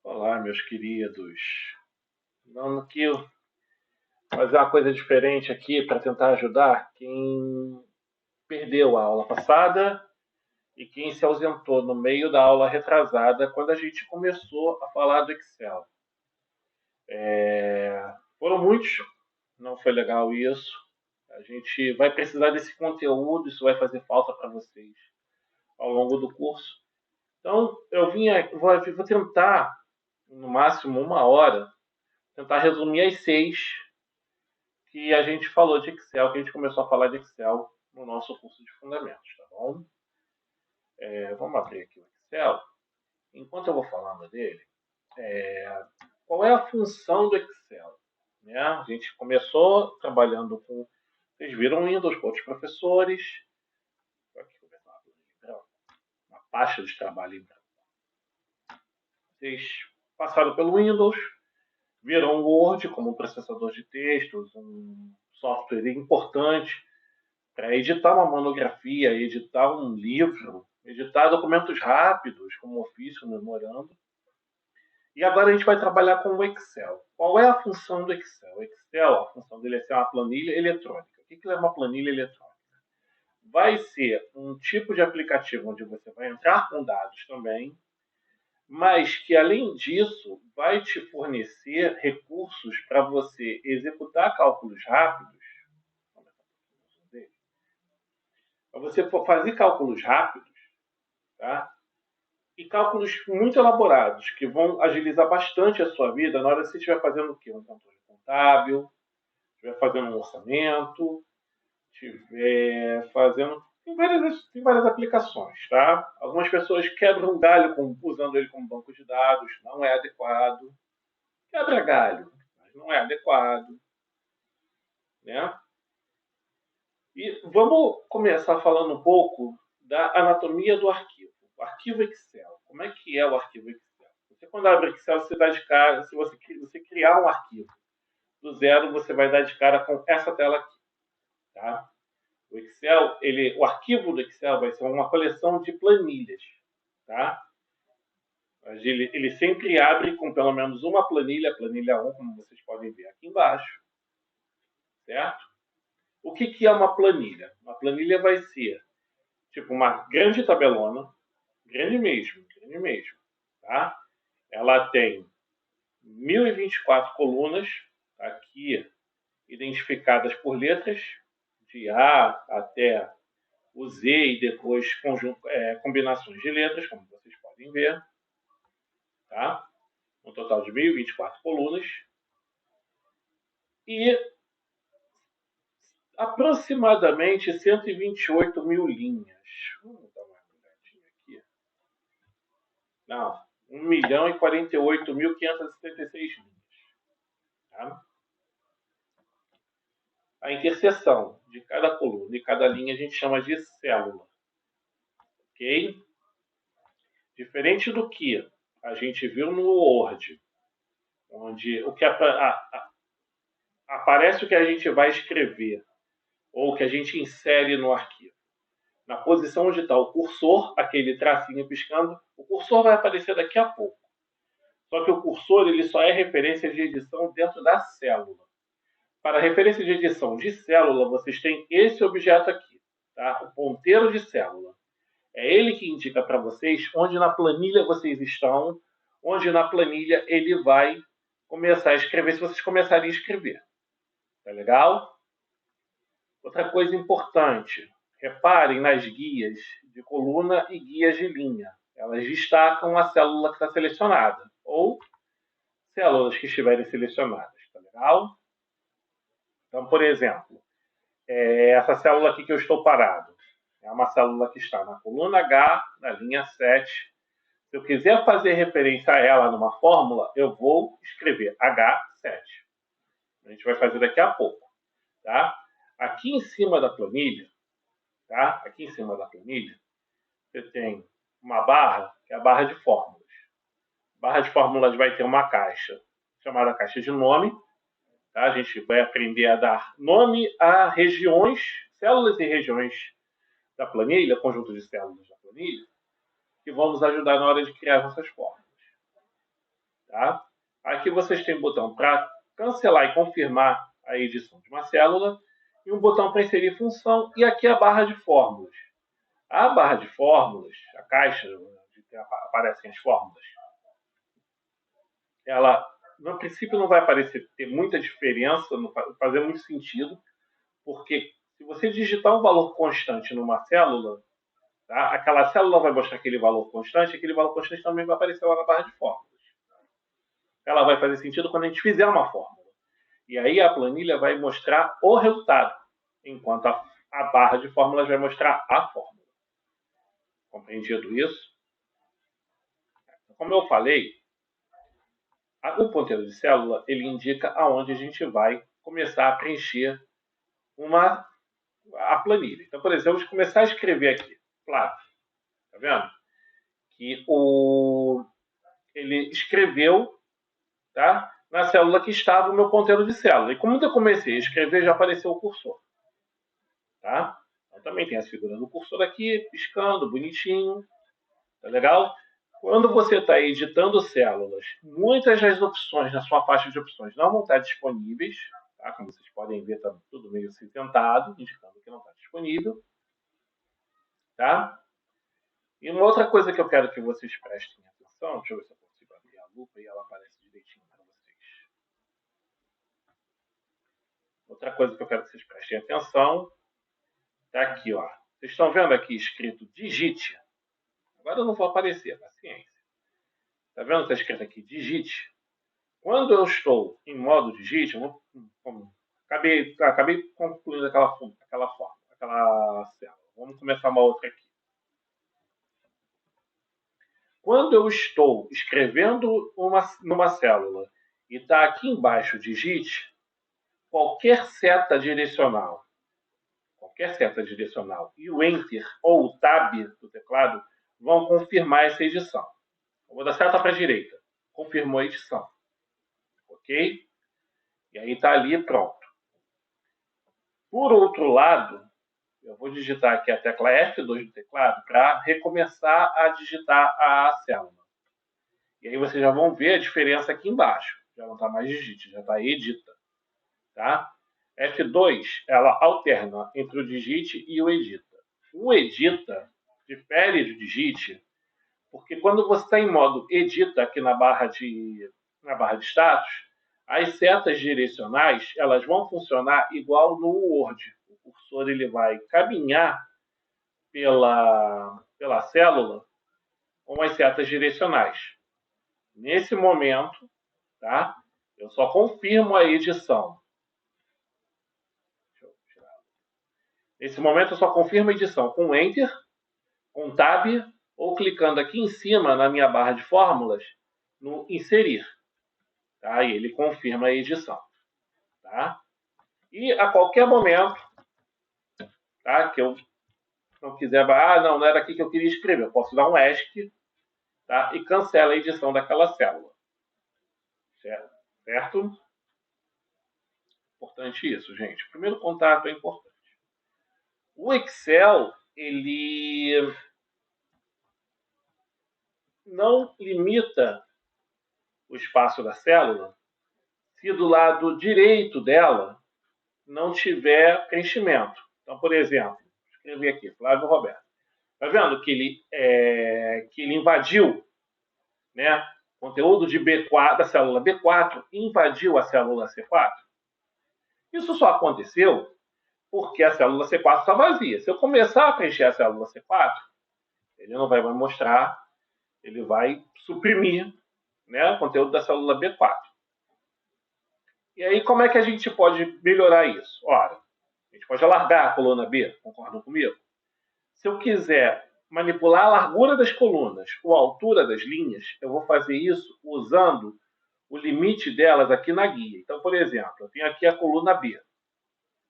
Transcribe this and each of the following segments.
Olá, meus queridos. Vamos aqui fazer uma coisa diferente aqui para tentar ajudar quem perdeu a aula passada e quem se ausentou no meio da aula retrasada quando a gente começou a falar do Excel. Foram muitos, não foi legal isso. A gente vai precisar desse conteúdo, isso vai fazer falta para vocês ao longo do curso. Então, vou tentar, no máximo uma hora, tentar resumir as 6 que a gente falou de Excel, que a gente começou a falar de Excel no nosso curso de fundamentos, tá bom? Vamos abrir aqui o Excel. Enquanto eu vou falando dele, qual é a função do Excel? Né? A gente começou trabalhando com, vocês viram o Windows com outros professores, aqui uma pasta de trabalho em branco. Vocês passaram pelo Windows, viram o Word como um processador de textos, um software importante para editar uma monografia, editar um livro, editar documentos rápidos, como ofício, memorando. E agora a gente vai trabalhar com o Excel. Qual é a função do Excel? O Excel, a função dele é ser uma planilha eletrônica. O que é uma planilha eletrônica? Vai ser um tipo de aplicativo onde você vai entrar com dados também, mas que, além disso, vai te fornecer recursos para você executar cálculos rápidos. Para você fazer cálculos rápidos, tá? E cálculos muito elaborados, que vão agilizar bastante a sua vida na hora que você estiver fazendo o quê? Um controle contábil, estiver fazendo um orçamento, estiver fazendo... Tem várias aplicações, tá? Algumas pessoas quebram um galho usando ele como banco de dados, não é adequado. Quebra galho, mas não é adequado, né? E vamos começar falando um pouco da anatomia do arquivo. O arquivo Excel. Como é que é o arquivo Excel? Você, quando abre o Excel, você dá de cara, se você criar um arquivo do zero, você vai dar de cara com essa tela aqui. Tá? O Excel, o arquivo do Excel vai ser uma coleção de planilhas. Tá? Ele sempre abre com pelo menos uma planilha, a planilha 1, como vocês podem ver aqui embaixo. Certo? O que é uma planilha? Uma planilha vai ser tipo uma grande tabelona, grande mesmo, grande mesmo. Tá? Ela tem 1024 colunas, aqui identificadas por letras, de A até o Z e depois combinações de letras, como vocês podem ver. Tá? Um total de 1024 colunas. E aproximadamente 128 mil linhas. Vamos dar uma olhadinha aqui. Não, 1.048.576 linhas. Tá? A interseção de cada coluna e cada linha a gente chama de célula. Ok? Diferente do que a gente viu no Word, onde aparece o que a gente vai escrever ou o que a gente insere no arquivo. Na posição onde está o cursor, aquele tracinho piscando, o cursor vai aparecer daqui a pouco. Só que o cursor ele só é referência de edição dentro da célula. Para referência de edição de célula, vocês têm esse objeto aqui, tá? O ponteiro de célula. É ele que indica para vocês onde na planilha vocês estão, onde na planilha ele vai começar a escrever, se vocês começarem a escrever. Tá legal? Outra coisa importante, reparem nas guias de coluna e guias de linha. Elas destacam a célula que está selecionada, ou células que estiverem selecionadas. Tá legal? Então, por exemplo, essa célula aqui que eu estou parado, é uma célula que está na coluna H, na linha 7. Se eu quiser fazer referência a ela numa fórmula, eu vou escrever H7. A gente vai fazer daqui a pouco. Tá? Aqui em cima da planilha, tá? Aqui em cima da planilha, você tem uma barra, que é a barra de fórmulas. A barra de fórmulas vai ter uma caixa, chamada caixa de nome. Tá? A gente vai aprender a dar nome a regiões, células e regiões da planilha, conjunto de células da planilha, que vão nos ajudar na hora de criar nossas fórmulas. Tá? Aqui vocês têm um botão para cancelar e confirmar a edição de uma célula e um botão para inserir função e aqui a barra de fórmulas. A barra de fórmulas, a caixa onde aparecem as fórmulas, ela no princípio não vai aparecer ter muita diferença, não fazer muito sentido, porque se você digitar um valor constante numa célula, tá? Aquela célula vai mostrar aquele valor constante também vai aparecer lá na barra de fórmulas. Ela vai fazer sentido quando a gente fizer uma fórmula. E aí a planilha vai mostrar o resultado, enquanto a barra de fórmulas vai mostrar a fórmula. Compreendido isso? Como eu falei, o ponteiro de célula ele indica aonde a gente vai começar a preencher a planilha. Então, por exemplo, vamos começar a escrever aqui. Flávio, tá vendo? Que ele escreveu, tá? Na célula que estava o meu ponteiro de célula. E como eu comecei a escrever, já apareceu o cursor. Tá? Então, também tem as figuras do cursor aqui, piscando, bonitinho. Tá legal? Quando você está editando células, muitas das opções na sua faixa de opções não vão estar disponíveis. Tá? Como vocês podem ver, está tudo meio acinzentado, indicando que não está disponível. Tá? E uma outra coisa que eu quero que vocês prestem atenção, deixa eu ver se eu consigo abrir a lupa e ela aparece direitinho para vocês. Outra coisa que eu quero que vocês prestem atenção, tá aqui, ó. Vocês estão vendo aqui escrito digite. Agora eu não vou aparecer, paciência. Tá vendo que está escrito aqui digite? Quando eu estou em modo digite, acabei concluindo aquela forma, aquela célula. Vamos começar uma outra aqui. Quando eu estou escrevendo numa célula e está aqui embaixo digite, qualquer seta direcional e o Enter ou o Tab do teclado vão confirmar essa edição. Eu vou dar seta para a direita. Confirmou a edição. Ok? E aí está ali pronto. Por outro lado, eu vou digitar aqui a tecla F2 do teclado para recomeçar a digitar a célula. E aí vocês já vão ver a diferença aqui embaixo. Já não está mais digite, já está edita. Tá? F2, ela alterna entre o digite e o edita. O edita difere do digite, porque quando você está em modo edita aqui na barra de status, as setas direcionais elas vão funcionar igual no Word. O cursor ele vai caminhar pela célula com as setas direcionais. Nesse momento, tá? Eu só confirmo a edição. Nesse momento, eu só confirmo a edição com Enter, com Tab ou clicando aqui em cima na minha barra de fórmulas no Inserir. Tá? E ele confirma a edição. Tá? E a qualquer momento, tá? Que eu não quiser, não era aqui que eu queria escrever, eu posso dar um ESC, tá? E cancela a edição daquela célula. Certo? Importante isso, gente. O primeiro contato é importante. O Excel, ele não limita o espaço da célula se do lado direito dela não tiver preenchimento. Então, por exemplo, escrevi aqui, Flávio Roberto. Está vendo que ele invadiu, né? Conteúdo de B4, da célula B4 invadiu a célula C4? Isso só aconteceu porque a célula C4 está vazia. Se eu começar a preencher a célula C4, ele não vai me mostrar, ele vai suprimir, né, o conteúdo da célula B4. E aí, como é que a gente pode melhorar isso? Ora, a gente pode alargar a coluna B, concordam comigo? Se eu quiser manipular a largura das colunas ou a altura das linhas, eu vou fazer isso usando o limite delas aqui na guia. Então, por exemplo, eu tenho aqui a coluna B.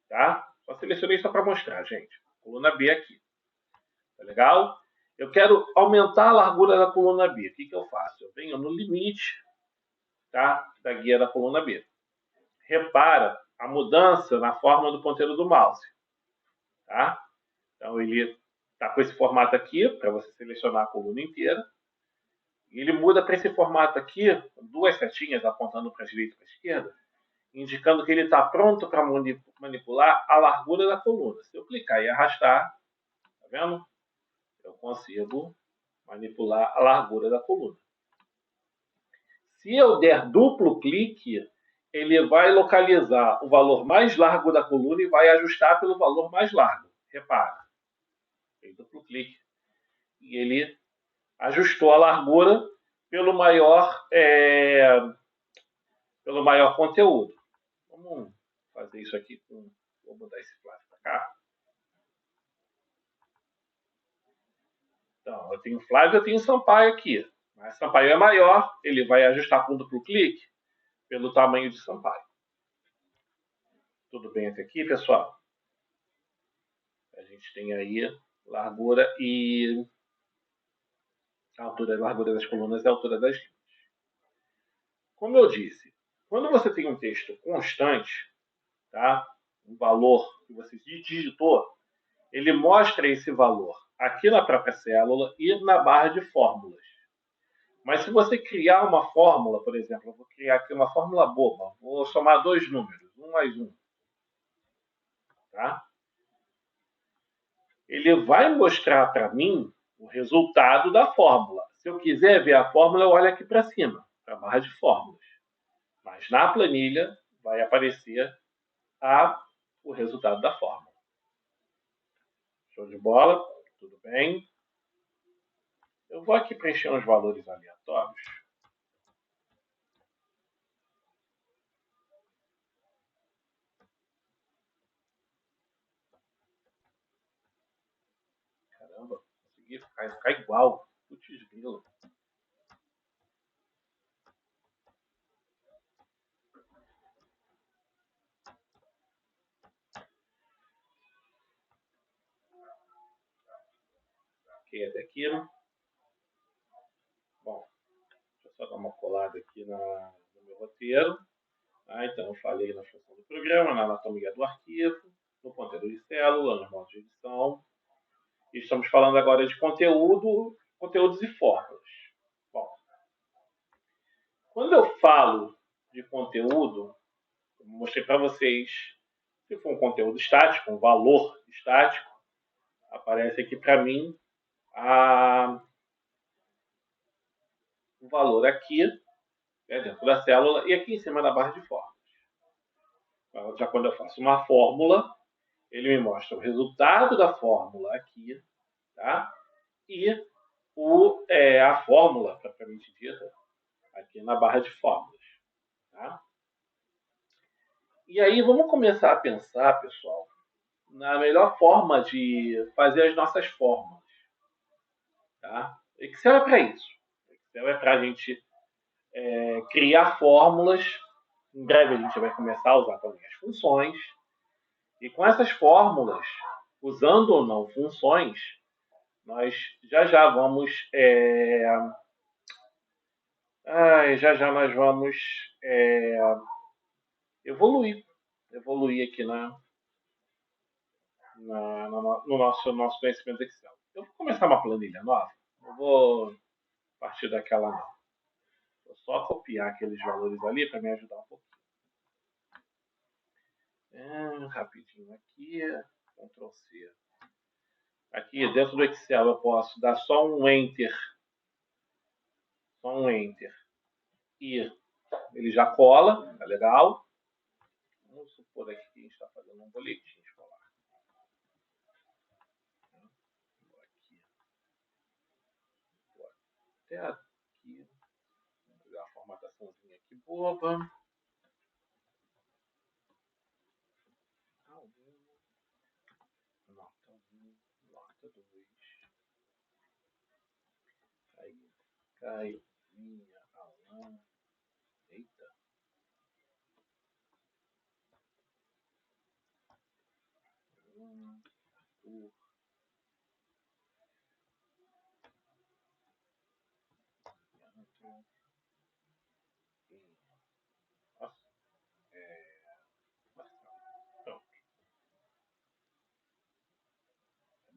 Tá? Só selecionei só para mostrar, gente. Coluna B aqui. Tá legal? Eu quero aumentar a largura da coluna B. O que eu faço? Eu venho no limite, tá, da guia da coluna B. Repara a mudança na forma do ponteiro do mouse. Tá? Então, ele está com esse formato aqui, para você selecionar a coluna inteira. Ele muda para esse formato aqui, duas setinhas apontando para a direita e para a esquerda, indicando que ele está pronto para manipular a largura da coluna. Se eu clicar e arrastar, tá vendo? Eu consigo manipular a largura da coluna. Se eu der duplo clique, ele vai localizar o valor mais largo da coluna e vai ajustar pelo valor mais largo. Repara, dei duplo clique e ele ajustou a largura pelo maior conteúdo. Vamos fazer isso aqui com. Vou mudar esse plástico para cá. Então, eu tenho Flávio, eu tenho Sampaio aqui. Mas Sampaio é maior, ele vai ajustar com duplo clique pelo tamanho de Sampaio. Tudo bem até aqui, pessoal? A gente tem aí largura e a altura, a largura das colunas e a altura das linhas. Como eu disse, quando você tem um texto constante, tá? Um valor que você digitou, ele mostra esse valor aqui na própria célula e na barra de fórmulas. Mas se você criar uma fórmula, por exemplo, eu vou criar aqui uma fórmula boba, vou somar dois números, 1 mais 1, tá? Ele vai mostrar para mim o resultado da fórmula. Se eu quiser ver a fórmula, eu olho aqui para cima, para a barra de fórmulas. Mas na planilha vai aparecer o resultado da fórmula. Show de bola? Tudo bem? Eu vou aqui preencher uns valores aleatórios. Caramba, consegui ficar igual. Putz, grilo. Ok, até aqui. Bom, deixa eu só dar uma colada aqui no meu roteiro. Então, eu falei na função do programa, na anatomia do arquivo, no ponteiro de célula, nos modos de edição. E estamos falando agora de conteúdos e fórmulas. Bom, quando eu falo de conteúdo, eu mostrei para vocês, se for um conteúdo estático, um valor estático, aparece aqui para mim o valor aqui, dentro da célula, e aqui em cima da barra de fórmulas. Já quando eu faço uma fórmula, ele me mostra o resultado da fórmula aqui, tá? E a fórmula, propriamente dita, aqui na barra de fórmulas. Tá? E aí vamos começar a pensar, pessoal, na melhor forma de fazer as nossas fórmulas. Tá? Excel é para isso. Excel é para a gente criar fórmulas. Em breve a gente vai começar a usar também as funções. E com essas fórmulas, usando ou não funções, nós já vamos nós vamos evoluir aqui no nosso conhecimento do Excel. Eu vou começar uma planilha nova. Eu vou partir daquela não. Vou só copiar aqueles valores ali para me ajudar um pouquinho. Rapidinho aqui, Ctrl C. Aqui dentro do Excel eu posso dar só um Enter. E ele já cola, tá legal. Vamos supor aqui que a gente está fazendo um boletim escolar. Até aqui. Vou fazer uma formataçãozinha aqui boba. Nota 2. Cai. Minha aula. Eita.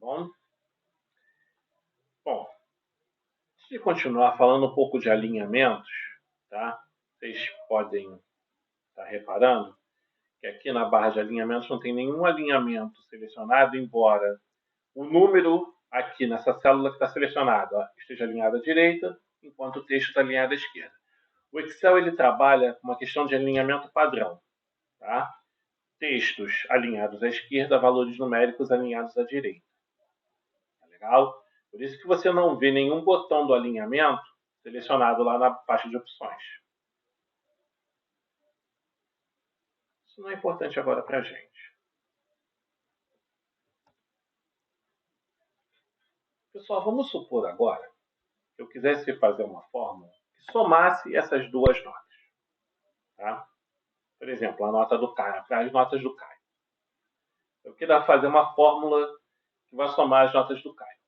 Bom? Bom, de continuar falando um pouco de alinhamentos, tá? Vocês podem estar reparando que aqui na barra de alinhamentos não tem nenhum alinhamento selecionado, embora o número aqui nessa célula que está selecionada esteja alinhado à direita, enquanto o texto está alinhado à esquerda. O Excel ele trabalha com uma questão de alinhamento padrão, tá? Textos alinhados à esquerda, valores numéricos alinhados à direita. Tá legal? Por isso que você não vê nenhum botão do alinhamento selecionado lá na pasta de opções. Isso não é importante agora para a gente. Pessoal, vamos supor agora que eu quisesse fazer uma fórmula que somasse essas duas notas. Tá? Por exemplo, a nota do Caio, as notas do Caio. Eu queria fazer uma fórmula que vai somar as notas do Caio.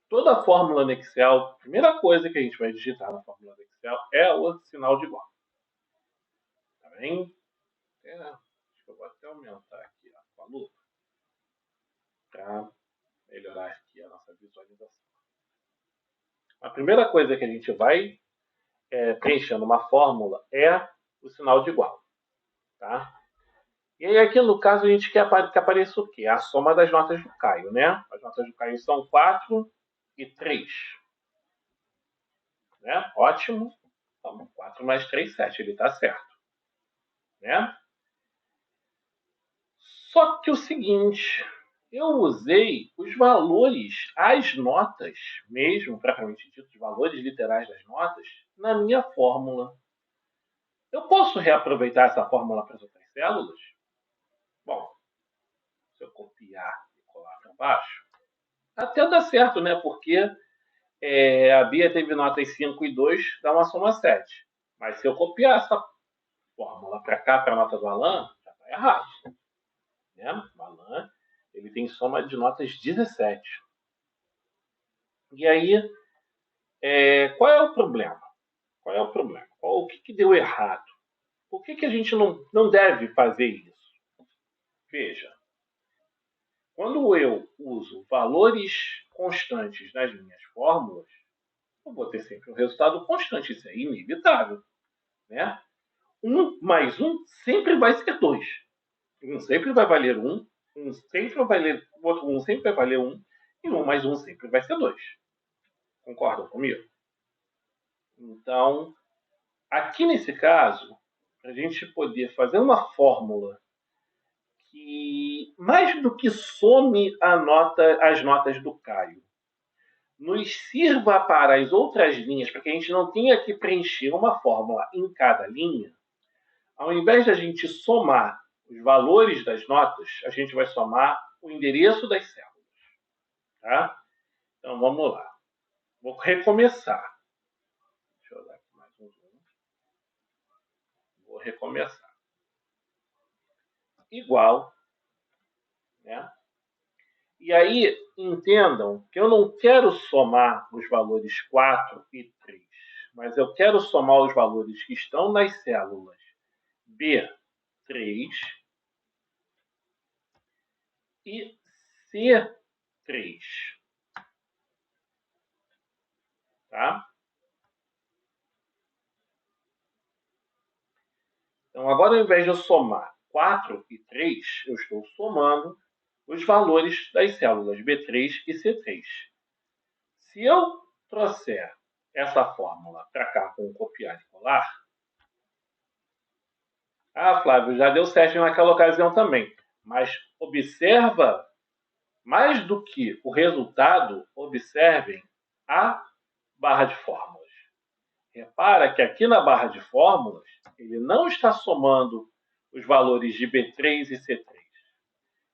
Toda fórmula no Excel, a primeira coisa que a gente vai digitar na fórmula do Excel é o sinal de igual. Tá bem? Acho que eu vou até aumentar aqui a lupa para melhorar aqui a nossa visualização. A primeira coisa que a gente vai preenchendo uma fórmula é o sinal de igual. Tá? E aí aqui no caso a gente quer que apareça o quê? A soma das notas do Caio, né? As notas do Caio são 4 e 3. Né? Ótimo. Então, 4 mais 3, 7. Ele está certo. Né? Só que o seguinte, eu usei os valores, as notas, mesmo propriamente dito, os valores literais das notas, na minha fórmula. Eu posso reaproveitar essa fórmula para as outras células? Bom, se eu copiar e colar para baixo, até dá certo, né? Porque a Bia teve notas 5 e 2, dá uma soma 7. Mas se eu copiar essa fórmula para cá, para a nota do Alan, já está errado. Né? O Alan ele tem soma de notas 17. E aí, qual é o problema? Qual é o problema? O que deu errado? Por que a gente não deve fazer isso? Veja, quando eu uso valores constantes nas minhas fórmulas, eu vou ter sempre um resultado constante. Isso é inevitável. Né? 1 mais 1 sempre vai ser 2. 1 sempre vai valer 1, 1 sempre vai valer, outro 1 sempre vai valer 1, e 1 mais 1 sempre vai ser 2. Concordam comigo? Então, aqui nesse caso, para a gente poder fazer uma fórmula que, mais do que some as notas do Caio, nos sirva para as outras linhas, para que a gente não tenha que preencher uma fórmula em cada linha, ao invés de a gente somar os valores das notas, a gente vai somar o endereço das células. Tá? Então, vamos lá. Vou recomeçar. Deixa eu dar aqui mais um zoom. Vou recomeçar. Igual. Né? E aí, entendam que eu não quero somar os valores 4 e 3, mas eu quero somar os valores que estão nas células B3 e C3. Tá? Então, agora, ao invés de eu somar 4 e 3, eu estou somando os valores das células B3 e C3. Se eu trouxer essa fórmula para cá com copiar e colar, Flávio, já deu certo naquela ocasião também. Mas observa, mais do que o resultado, observem a barra de fórmulas. Repara que aqui na barra de fórmulas, ele não está somando os valores de B3 e C3.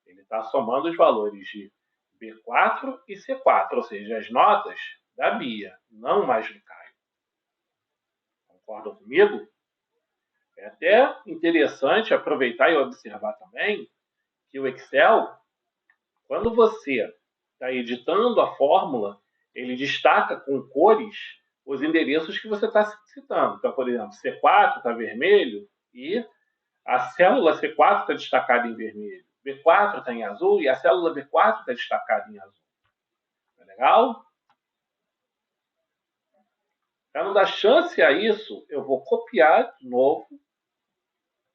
Ele está somando os valores de B4 e C4, ou seja, as notas da Bia, não mais do Caio. Concordam comigo? É até interessante aproveitar e observar também que o Excel, quando você está editando a fórmula, ele destaca com cores os endereços que você está citando. Então, por exemplo, C4 está vermelho e a célula C4 está destacada em vermelho. B4 está em azul e a célula B4 está destacada em azul. Tá legal? Para não dar chance a isso, eu vou copiar de novo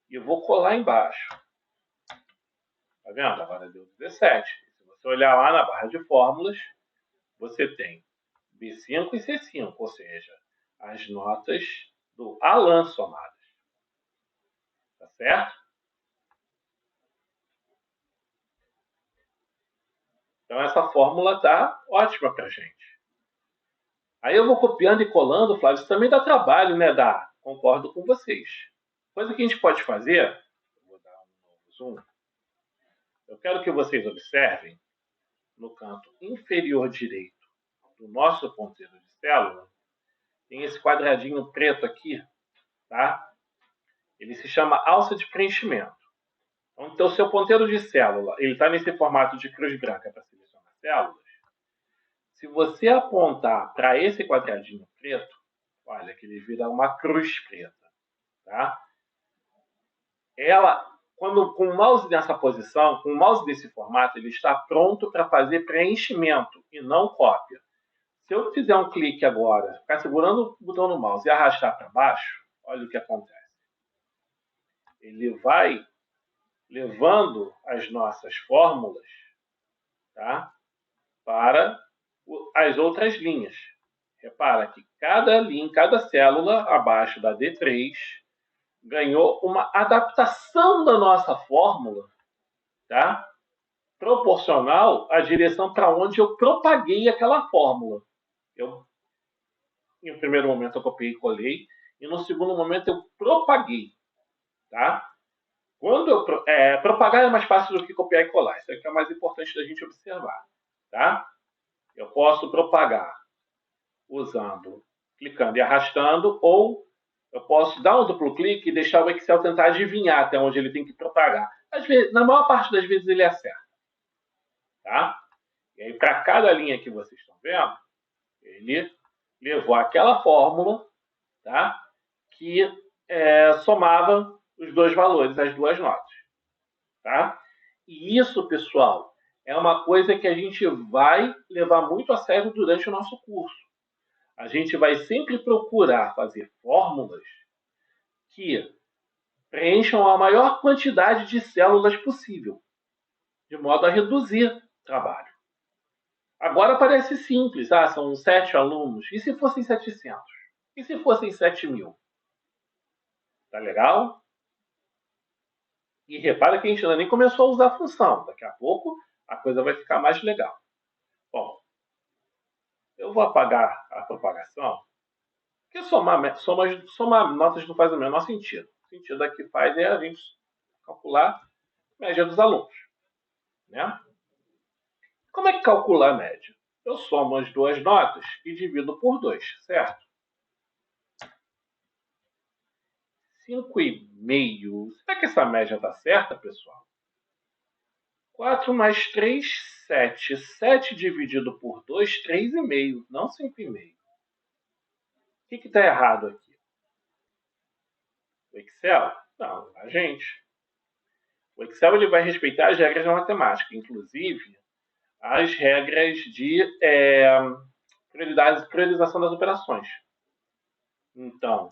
e vou colar embaixo. Tá vendo? Agora deu 17. Se você olhar lá na barra de fórmulas, você tem B5 e C5, ou seja, as notas do Alan somadas. Tá certo? Então essa fórmula tá ótima pra gente. Aí eu vou copiando e colando, Flávio, isso também dá trabalho, né? Dá. Concordo com vocês. Coisa que a gente pode fazer, vou dar um novo zoom. Eu quero que vocês observem no canto inferior direito do nosso ponteiro de célula, tem esse quadradinho preto aqui, tá? Ele se chama alça de preenchimento. Então, o seu ponteiro de célula, ele está nesse formato de cruz branca para selecionar células. Se você apontar para esse quadradinho preto, olha que ele vira uma cruz preta, tá? Ela, quando com o mouse nessa posição, com o mouse desse formato, ele está pronto para fazer preenchimento e não cópia. Se eu fizer um clique agora, ficar segurando o botão no mouse e arrastar para baixo, olha o que acontece. Ele vai levando as nossas fórmulas, tá, para as outras linhas. Repara que cada linha, cada célula abaixo da D3 ganhou uma adaptação da nossa fórmula, tá, proporcional à direção para onde eu propaguei aquela fórmula. Em um primeiro momento eu copiei e colei, e no segundo momento eu propaguei, tá? Quando propagar é mais fácil do que copiar e colar. Isso aqui é o mais importante da gente observar, tá? Eu posso propagar clicando e arrastando, ou eu posso dar um duplo clique e deixar o Excel tentar adivinhar até onde ele tem que propagar. Às vezes, na maior parte das vezes ele acerta, tá? E aí, para cada linha que vocês estão vendo, ele levou aquela fórmula, tá, que somava os dois valores, as duas notas. Tá? E isso, pessoal, é uma coisa que a gente vai levar muito a sério durante o nosso curso. A gente vai sempre procurar fazer fórmulas que preencham a maior quantidade de células possível, de modo a reduzir o trabalho. Agora parece simples, são 7 alunos. E se fossem 700? E se fossem 7.000? Tá legal? E repara que a gente ainda nem começou a usar a função. Daqui a pouco a coisa vai ficar mais legal. Bom, eu vou apagar a propagação, porque somar notas não faz o menor sentido. O sentido aqui faz é a gente calcular a média dos alunos. Né? Como é que calcula a média? Eu somo as duas notas e divido por 2, certo? 5,5. Será que essa média está certa, pessoal? 4 mais 3, 7. 7 dividido por 2, 3,5, não 5,5. O que está errado aqui? O Excel? Não, a gente. O Excel ele vai respeitar as regras da matemática, inclusive as regras de priorização das operações. Então,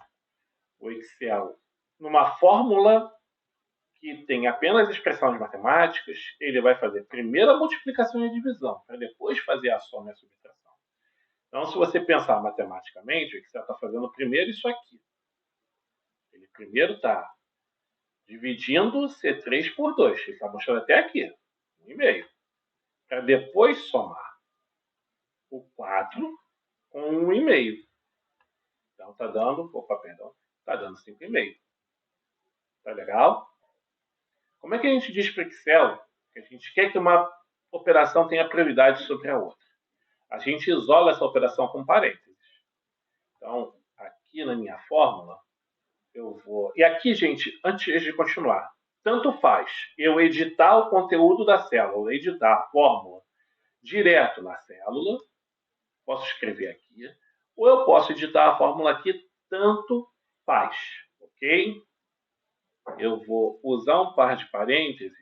o Excel, numa fórmula que tem apenas expressões matemáticas, ele vai fazer primeiro a multiplicação e a divisão, para depois fazer a soma e a subtração. Então, se você pensar matematicamente, o Excel está fazendo primeiro isso aqui. Ele primeiro está dividindo C3 por 2. Ele está mostrando até aqui, 1,5. Para depois somar o 4 com 1,5. Então está dando, está dando 5,5. Tá legal? Como é que a gente diz para o Excel que a gente quer que uma operação tenha prioridade sobre a outra? A gente isola essa operação com parênteses. Então, aqui na minha fórmula, eu vou... E aqui, gente, antes de continuar, tanto faz eu editar o conteúdo da célula, editar a fórmula direto na célula, posso escrever aqui, ou eu posso editar a fórmula aqui, tanto faz, ok? Eu vou usar um par de parênteses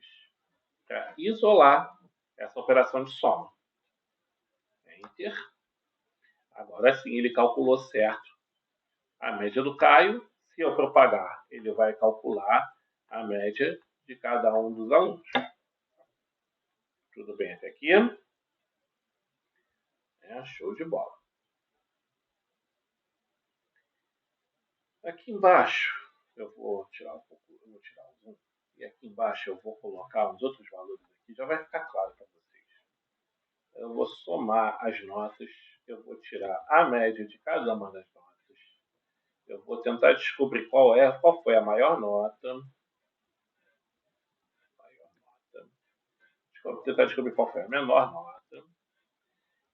para isolar essa operação de soma. Enter. Agora sim, ele calculou certo a média do Caio. Se eu propagar, ele vai calcular a média de cada um dos alunos. Tudo bem até aqui? Show de bola. Aqui embaixo, eu vou tirar um pouco, eu vou tirar o zoom. E aqui embaixo eu vou colocar uns outros valores aqui, já vai ficar claro para vocês. Eu vou somar as notas, eu vou tirar a média de cada uma das notas. Eu vou tentar descobrir qual foi a maior nota. Vou tentar descobrir qual foi a menor nota.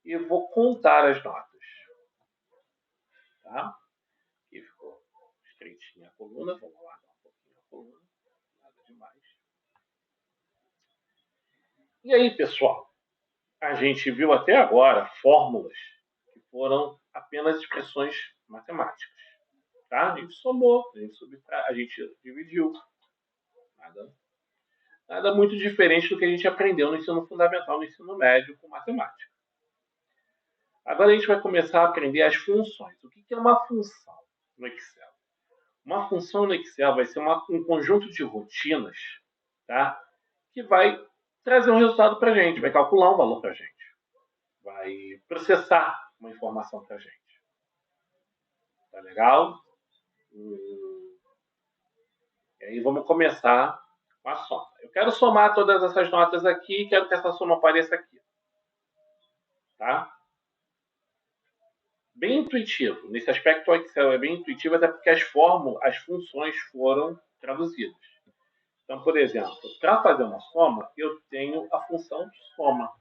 E vou contar as notas. Tá? Aqui ficou estreitinha a coluna. Vamos guardar um pouquinho a coluna. Nada demais. E aí, pessoal? A gente viu até agora fórmulas que foram apenas expressões matemáticas. Tá? A gente somou, a gente dividiu. Nada muito diferente do que a gente aprendeu no ensino fundamental, no ensino médio, com matemática. Agora a gente vai começar a aprender as funções. O que é uma função no Excel? Uma função no Excel vai ser um conjunto de rotinas, tá? Que vai trazer um resultado para a gente, vai calcular um valor para a gente, vai processar uma informação para a gente. Tá legal? E aí vamos começar com a soma. Eu quero somar todas essas notas aqui e quero que essa soma apareça aqui. Tá? Bem intuitivo. Nesse aspecto, o Excel é bem intuitivo, até porque as funções foram traduzidas. Então, por exemplo, para fazer uma soma, eu tenho a função soma.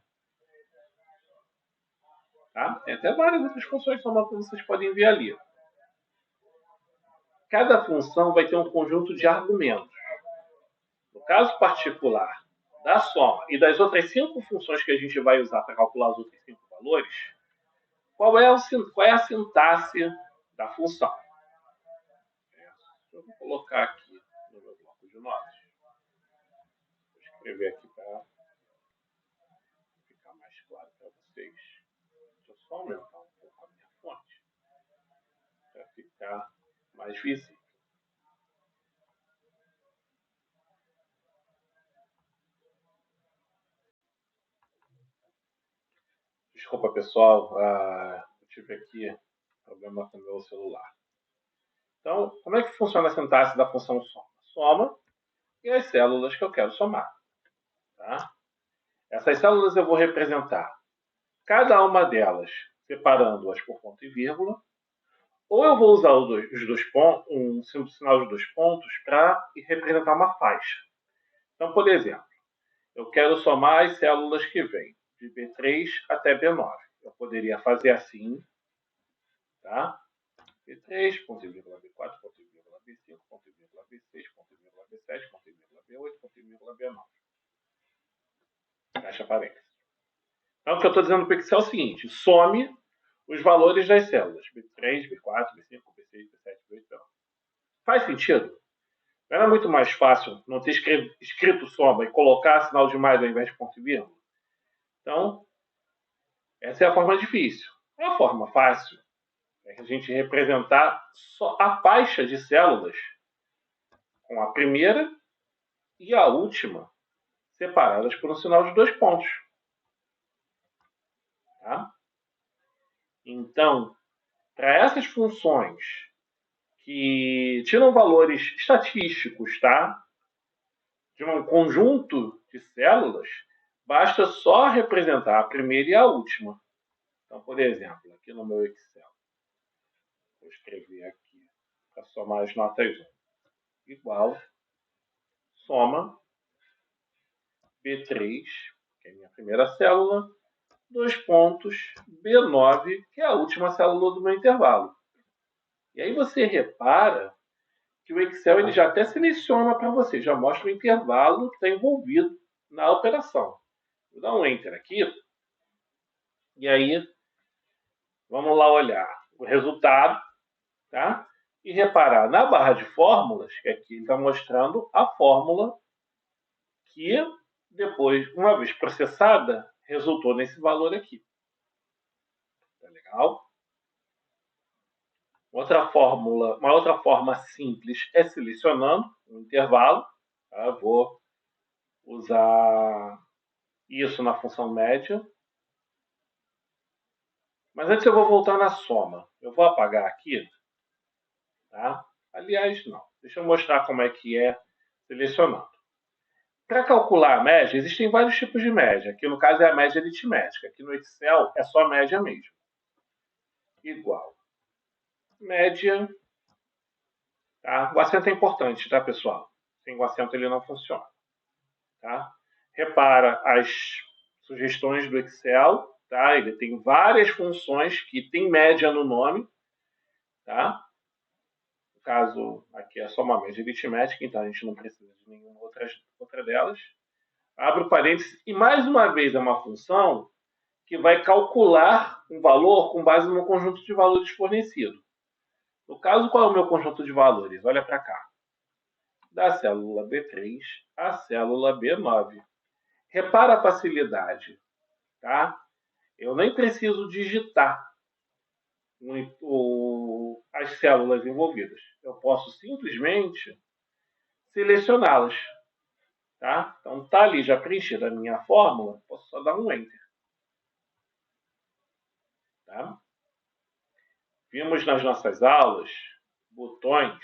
Tá? Tem até várias outras funções de soma que vocês podem ver ali. Cada função vai ter um conjunto de argumentos. No caso particular da soma e das outras 5 funções que a gente vai usar para calcular os outros 5 valores, qual é a sintaxe da função? Eu vou colocar aqui no meu bloco de notas. Vou escrever aqui para ficar mais claro para vocês. Deixa eu só aumentar um pouco a minha fonte para ficar mais visível. Desculpa, pessoal, eu tive aqui problema com o meu celular. Então, como é que funciona a sintaxe da função soma? Soma e as células que eu quero somar. Tá? Essas células eu vou representar cada uma delas separando-as por ponto e vírgula, ou eu vou usar os dois pontos, um sinal de 2 pontos para representar uma faixa. Então, por exemplo, eu quero somar as células que vêm de B3 até B9. Eu poderia fazer assim, tá? B3, ponto e vírgula B4, ponto e vírgula B5, ponto e vírgula B6, ponto e vírgula B7, ponto e vírgula B8, ponto e vírgula B9. Fecha parênteses. Então, o que eu estou dizendo para o Excel é o seguinte: some os valores das células B3, B4, B5, B6, B7, B8, B9. Faz sentido? Não era muito mais fácil não ter escrito soma e colocar sinal de mais ao invés de ponto e vírgula? Então, essa é a forma difícil. A forma fácil é a gente representar só a faixa de células com a primeira e a última separadas por um sinal de 2 pontos. Tá? Então, para essas funções que tiram valores estatísticos, tá? De um conjunto de células, basta só representar a primeira e a última. Então, por exemplo, aqui no meu Excel, vou escrever aqui para somar as notas 1. Igual, soma B3, que é a minha primeira célula, 2 pontos, B9, que é a última célula do meu intervalo. E aí você repara que o Excel ele já até seleciona para você, já mostra o intervalo que está envolvido na operação. Vou dar um Enter aqui. E aí, vamos lá olhar o resultado, tá? E reparar na barra de fórmulas, que aqui está mostrando a fórmula que depois, uma vez processada, resultou nesse valor aqui. Tá legal? Uma outra forma simples é selecionando um intervalo. Tá? Vou usar isso na função média. Mas antes eu vou voltar na soma. Eu vou apagar aqui. Tá? Aliás, não. Deixa eu mostrar como é que é selecionando. Para calcular a média, existem vários tipos de média. Aqui no caso é a média aritmética. Aqui no Excel é só a média mesmo. Igual. Média. Tá? O acento é importante, tá, pessoal? Sem o acento ele não funciona. Tá? Repara as sugestões do Excel. Tá? Ele tem várias funções que tem média no nome. Tá? No caso, aqui é só uma média aritmética, então a gente não precisa de nenhuma outra delas. Abro parênteses e mais uma vez é uma função que vai calcular um valor com base no conjunto de valores fornecido. No caso, qual é o meu conjunto de valores? Olha para cá. Da célula B3 à célula B9. Repara a facilidade. Tá? Eu nem preciso digitar as células envolvidas. Eu posso simplesmente selecioná-las. Tá? Então, está ali já preenchida a minha fórmula, posso só dar um Enter. Tá? Vimos nas nossas aulas botões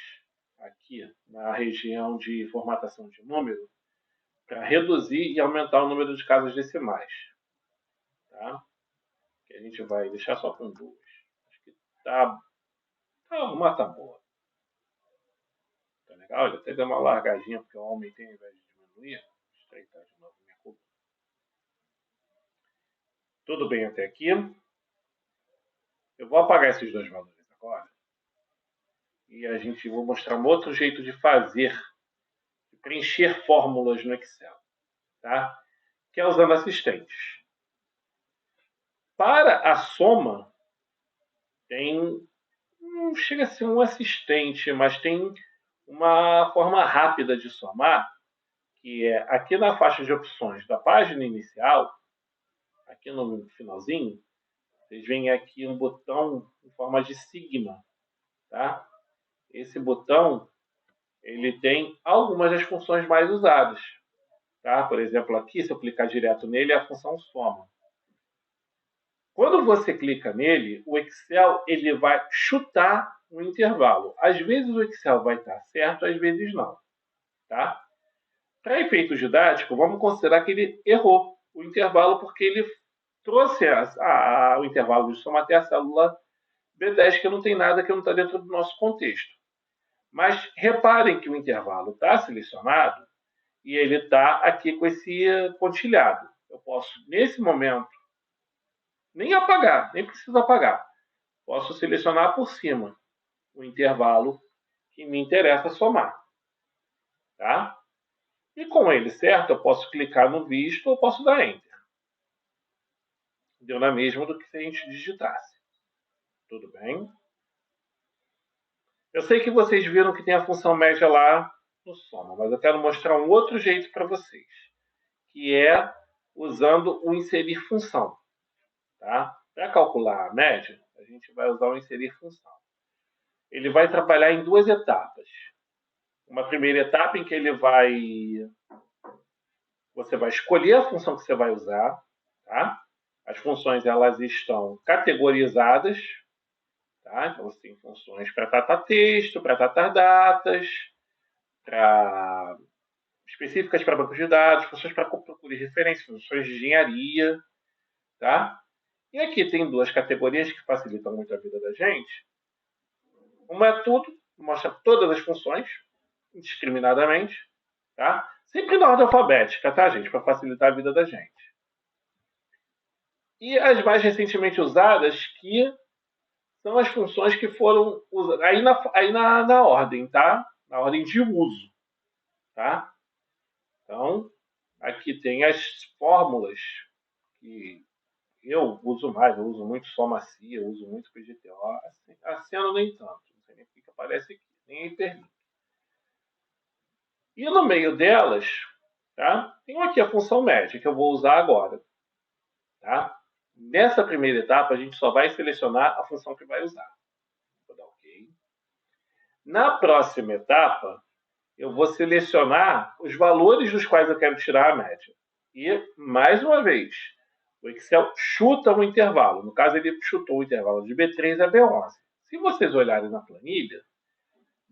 aqui na região de formatação de número para reduzir e aumentar o número de casas decimais. Tá? Que a gente vai deixar só com 2. Acho que uma tá boa. Tá legal? Ele até deu uma largadinha porque eu aumentei ao invés de diminuir. Vou estreitar de novo minha coluna. Tudo bem até aqui? Eu vou apagar esses dois valores agora. E a gente vai mostrar um outro jeito de fazer, de preencher fórmulas no Excel. Tá? Que é usando assistentes. Para a soma, não chega a ser um assistente, mas tem uma forma rápida de somar, que é aqui na faixa de opções da página inicial, aqui no finalzinho, vocês veem aqui um botão em forma de sigma. Tá? Esse botão ele tem algumas das funções mais usadas. Tá? Por exemplo, aqui, se eu clicar direto nele, é a função soma. Quando você clica nele, o Excel ele vai chutar um intervalo. Às vezes o Excel vai estar certo, às vezes não. Tá? Para efeito didático, vamos considerar que ele errou o intervalo porque ele trouxe o intervalo de soma até a célula B10, que não tem nada, que não está dentro do nosso contexto. Mas reparem que o intervalo está selecionado e ele está aqui com esse pontilhado. Eu posso, nesse momento, nem apagar, nem preciso apagar. Posso selecionar por cima o intervalo que me interessa somar. Tá? E com ele certo, eu posso clicar no visto ou posso dar Enter. Deu na mesma do que se a gente digitasse. Tudo bem? Eu sei que vocês viram que tem a função média lá no soma, mas eu quero mostrar um outro jeito para vocês, que é usando o inserir função. Tá? Para calcular a média, a gente vai usar o inserir função. Ele vai trabalhar em duas etapas. Uma primeira etapa em que você vai escolher a função que você vai usar. Tá? As funções elas estão categorizadas. Tá? Então você tem funções para tratar texto, para tratar datas, específicas para bancos de dados, funções para procurar referências, funções de engenharia. Tá? E aqui tem duas categorias que facilitam muito a vida da gente. Uma é tudo, mostra todas as funções, indiscriminadamente. Tá? Sempre na ordem alfabética, tá, gente? Para facilitar a vida da gente. E as mais recentemente usadas, que são as funções que foram usadas aí na ordem, tá? Na ordem de uso. Tá? Então, aqui tem as fórmulas que eu uso mais, eu uso muito SOMACI, eu uso muito PGTO, aceno nem tanto, não sei nem o que aparece aqui, nem hiperlink. E no meio delas, tá, tem aqui a função média, que eu vou usar agora. Tá? Nessa primeira etapa, a gente só vai selecionar a função que vai usar. Vou dar OK. Na próxima etapa, eu vou selecionar os valores dos quais eu quero tirar a média. E, mais uma vez, o Excel chuta um intervalo. No caso, ele chutou o intervalo de B3 a B11. Se vocês olharem na planilha,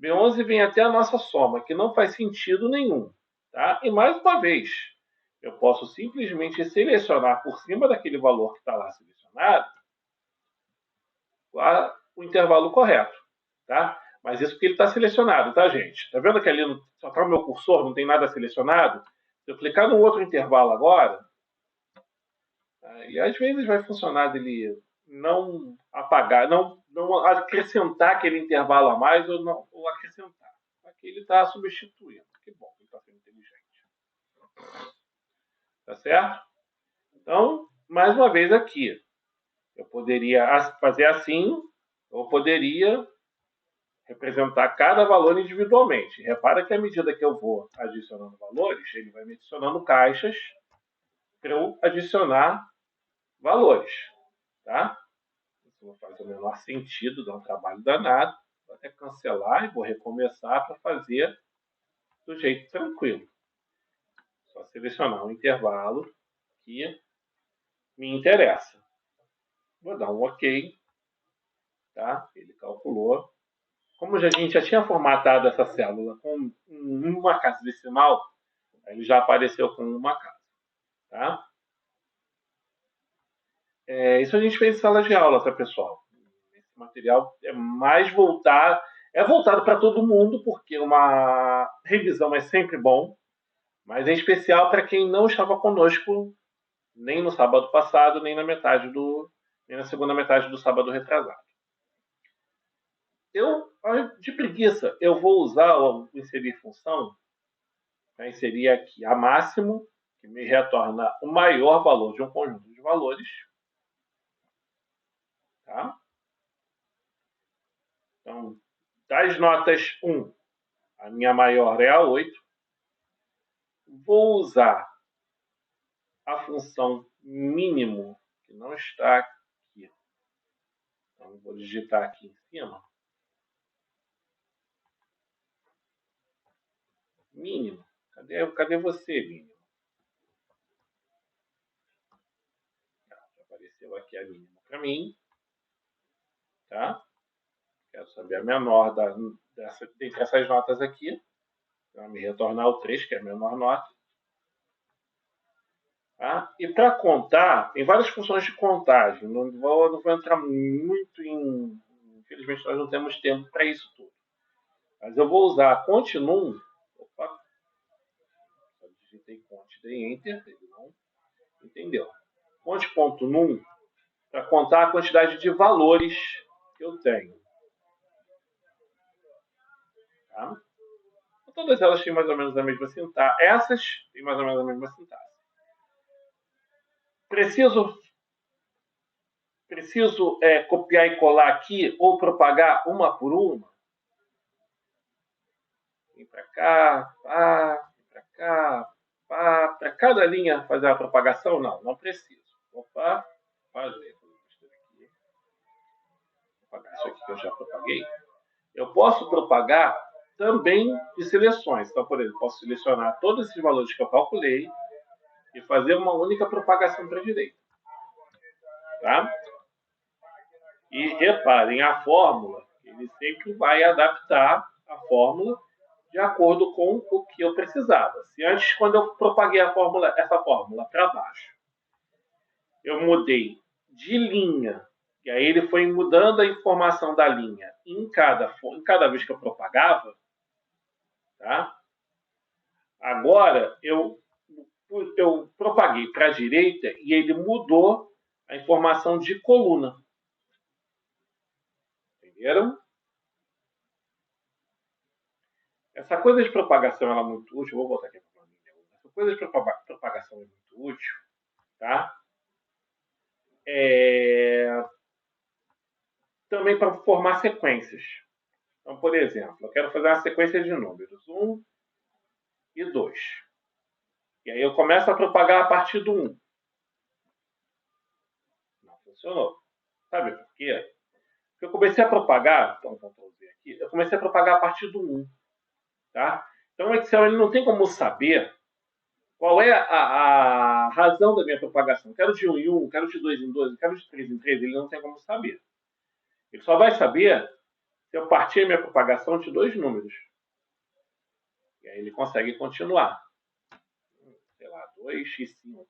B11 vem até a nossa soma, que não faz sentido nenhum. Tá? E, mais uma vez, eu posso simplesmente selecionar por cima daquele valor que está lá selecionado o intervalo correto. Tá? Mas isso porque ele está selecionado, tá, gente? Tá vendo que ali só está o meu cursor, não tem nada selecionado? Se eu clicar no outro intervalo agora, e às vezes vai funcionar dele não apagar, não acrescentar aquele intervalo a mais ou acrescentar. Aqui ele está substituindo. Que bom, ele está sendo inteligente. Tá certo? Então, mais uma vez aqui, eu poderia fazer assim, ou poderia representar cada valor individualmente. Repara que à medida que eu vou adicionando valores, ele vai me adicionando caixas para eu adicionar valores. Tá? Isso não faz o menor sentido, dá um trabalho danado. Vou até cancelar e vou recomeçar para fazer do jeito tranquilo. Só selecionar um intervalo que me interessa. Vou dar um OK. Tá? Ele calculou. Como a gente já tinha formatado essa célula com uma casa decimal, ele já apareceu com uma casa. Tá? Isso a gente fez em sala de aula, tá, pessoal? Esse material é voltado para todo mundo, porque uma revisão é sempre bom, mas em especial para quem não estava conosco nem no sábado passado, nem na segunda metade do sábado retrasado. Eu, de preguiça, eu vou usar o inserir função, para inserir aqui a máximo, que me retorna o maior valor de um conjunto de valores. Tá? Então, das notas 1, a minha maior é a 8. Vou usar a função mínimo, que não está aqui. Então, vou digitar aqui em cima. Mínimo. Cadê você, mínimo? Apareceu aqui a mínima para mim. Tá? Quero saber a menor dentre essas notas aqui. Vai me retornar o 3, que é a menor nota. Tá? E para contar, tem várias funções de contagem. Não vou entrar muito em. Infelizmente, nós não temos tempo para isso tudo. Mas eu vou usar continuum. Opa! Eu digitei cont, dei enter, ele não entendeu. Cont.num para contar a quantidade de valores que eu tenho. Tá? Todas elas têm mais ou menos a mesma sintaxe. Essas têm mais ou menos a mesma sintaxe. Preciso copiar e colar aqui ou propagar uma por uma? Vem para cá, pá, vem para cá, pá. Para cada linha fazer a propagação? Não preciso. Opa, fazer. Vou apagar isso aqui que eu já propaguei. Eu posso propagar também de seleções. Então, por exemplo, posso selecionar todos esses valores que eu calculei e fazer uma única propagação para a direita. Tá? E reparem, a fórmula, ele sempre vai adaptar a fórmula de acordo com o que eu precisava. Se antes, quando eu propaguei essa fórmula para baixo, eu mudei de linha, e aí ele foi mudando a informação da linha em cada vez que eu propagava, tá? Agora eu propaguei para a direita e ele mudou a informação de coluna. Entenderam? Essa coisa de propagação ela é muito útil. Vou voltar aqui para a planilha. Essa coisa de propagação é muito útil, tá? Também para formar sequências. Então, por exemplo, eu quero fazer uma sequência de números 1 e 2. E aí eu começo a propagar a partir do 1. Não funcionou. Sabe por quê? Eu comecei a propagar, então, Ctrl Z aqui, eu comecei a propagar a partir do 1. Tá? Então o Excel ele não tem como saber qual é a razão da minha propagação. Quero de 1 em 1, quero de 2 em 2, quero de 3 em 3, ele não tem como saber. Ele só vai saber se eu partir a minha propagação de 2 números. E aí ele consegue continuar. Sei lá, 2 e 5. O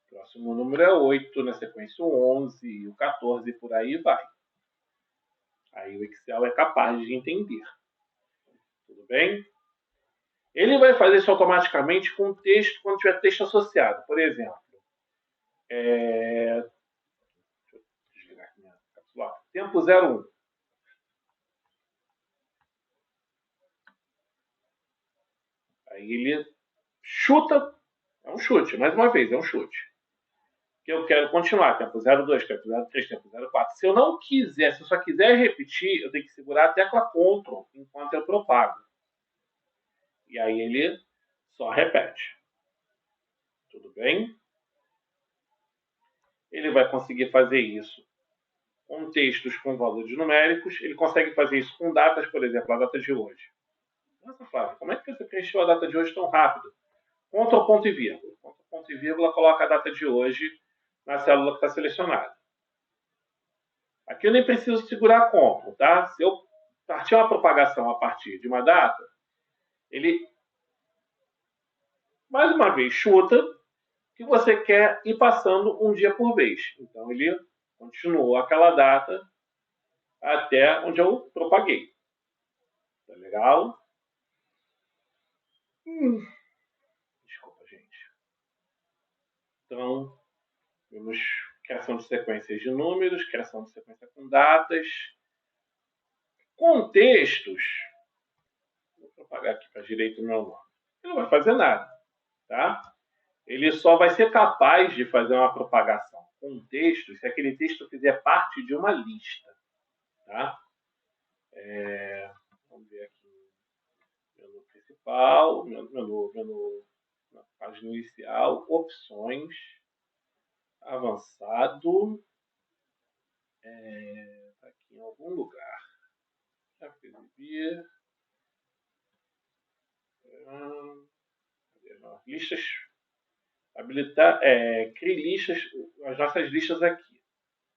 próximo número é 8, na sequência o 11, o 14 e por aí vai. Aí o Excel é capaz de entender. Tudo bem? Ele vai fazer isso automaticamente com texto quando tiver texto associado. Por exemplo, deixa eu desligar aqui minha capsula. Tempo 01. Aí ele chuta, é um chute, mais uma vez, é um chute. Que eu quero continuar, tempo 02, tempo 03, tempo 04. Se eu não quiser, se eu só quiser repetir, eu tenho que segurar a tecla Ctrl enquanto eu propago. E aí ele só repete. Tudo bem? Ele vai conseguir fazer isso com textos com valores numéricos. Ele consegue fazer isso com datas, por exemplo, a data de hoje. Nossa, Flávio, como é que você preencheu a data de hoje tão rápido? Ctrl ponto e vírgula. Ctrl ponto e vírgula coloca a data de hoje na célula que está selecionada. Aqui eu nem preciso segurar Ctrl, tá? Se eu partir uma propagação a partir de uma data, ele, mais uma vez, chuta que você quer ir passando um dia por vez. Então, ele continuou aquela data até onde eu propaguei. Tá legal? Desculpa, gente. Então, temos criação de sequências de números, criação de sequência com datas, contextos. Vou propagar aqui para a direita o meu nome. Ele não vai fazer nada, tá? Ele só vai ser capaz de fazer uma propagação com texto se aquele texto fizer parte de uma lista, tá? Vamos ver aqui. Menu principal, menu na página inicial, opções, avançado, tá aqui em algum lugar. Já fiz exibir. Listas, habilitar, crie listas, as nossas listas aqui.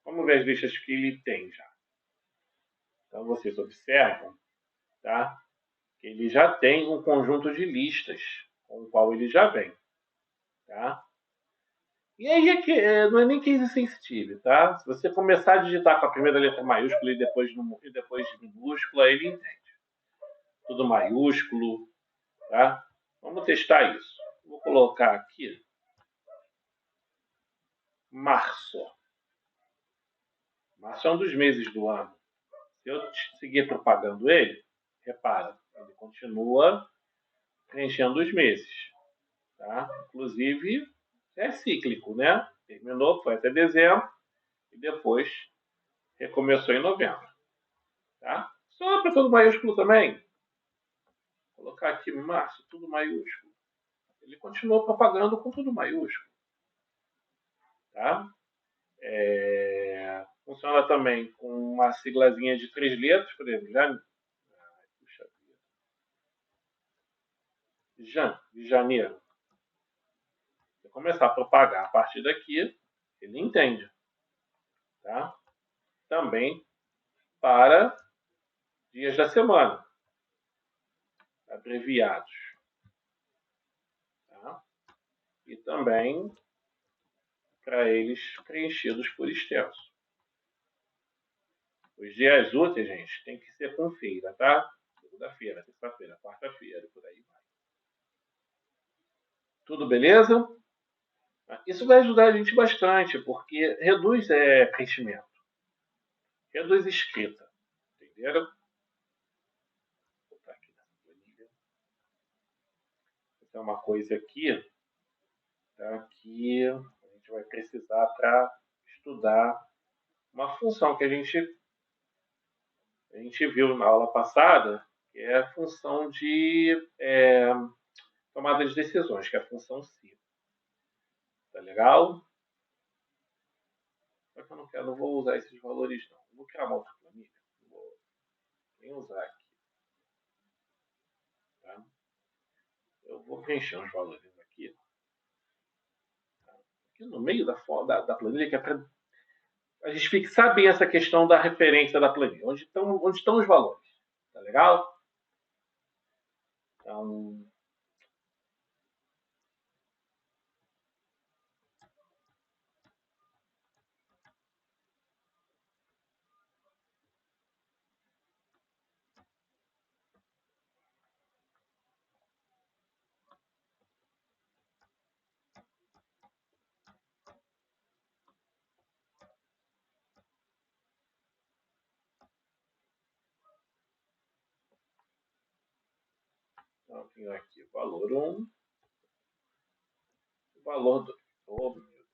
Vamos ver as listas que ele tem já. Então vocês observam, tá? Que ele já tem um conjunto de listas com o qual ele já vem, tá? E aí não é nem case sensitive, tá? Se você começar a digitar com a primeira letra maiúscula e depois de minúscula, ele entende. Tudo maiúsculo, tá? Vamos testar isso. Vou colocar aqui março. Março é um dos meses do ano. Se eu seguir propagando ele, repara, ele continua preenchendo os meses. Tá? Inclusive, é cíclico, né? Terminou, foi até dezembro e depois recomeçou em novembro. Tá? Só para tudo maiúsculo também. Vou colocar aqui março, tudo maiúsculo. Ele continua propagando com tudo maiúsculo. Tá? Funciona também com uma siglazinha de 3 letras, por exemplo, de janeiro. Se eu começar a propagar a partir daqui, ele entende. Tá? Também para dias da semana, abreviados. Tá? E também para eles preenchidos por extenso. Os dias úteis, gente, tem que ser com feira, tá? Segunda-feira, terça-feira, quarta-feira, por aí vai. Tudo beleza? Isso vai ajudar a gente bastante, porque reduz preenchimento, reduz escrita, entenderam? Vou botar aqui na planilha. Essa é uma coisa aqui, tá, que a gente vai precisar para estudar uma função que a gente viu na aula passada, que é a função de tomada de decisões, que é a função C. Tá legal? que eu não quero, não vou usar esses valores não. Vou criar uma outra planilha. Não vou nem usar aqui. Tá? Eu vou preencher os valores aqui. Aqui no meio da planilha, que é para a gente fixar bem essa questão da referência da planilha. Onde estão os valores? Tá legal? Então, eu tenho aqui valor 1, valor 2. Oh, meu Deus.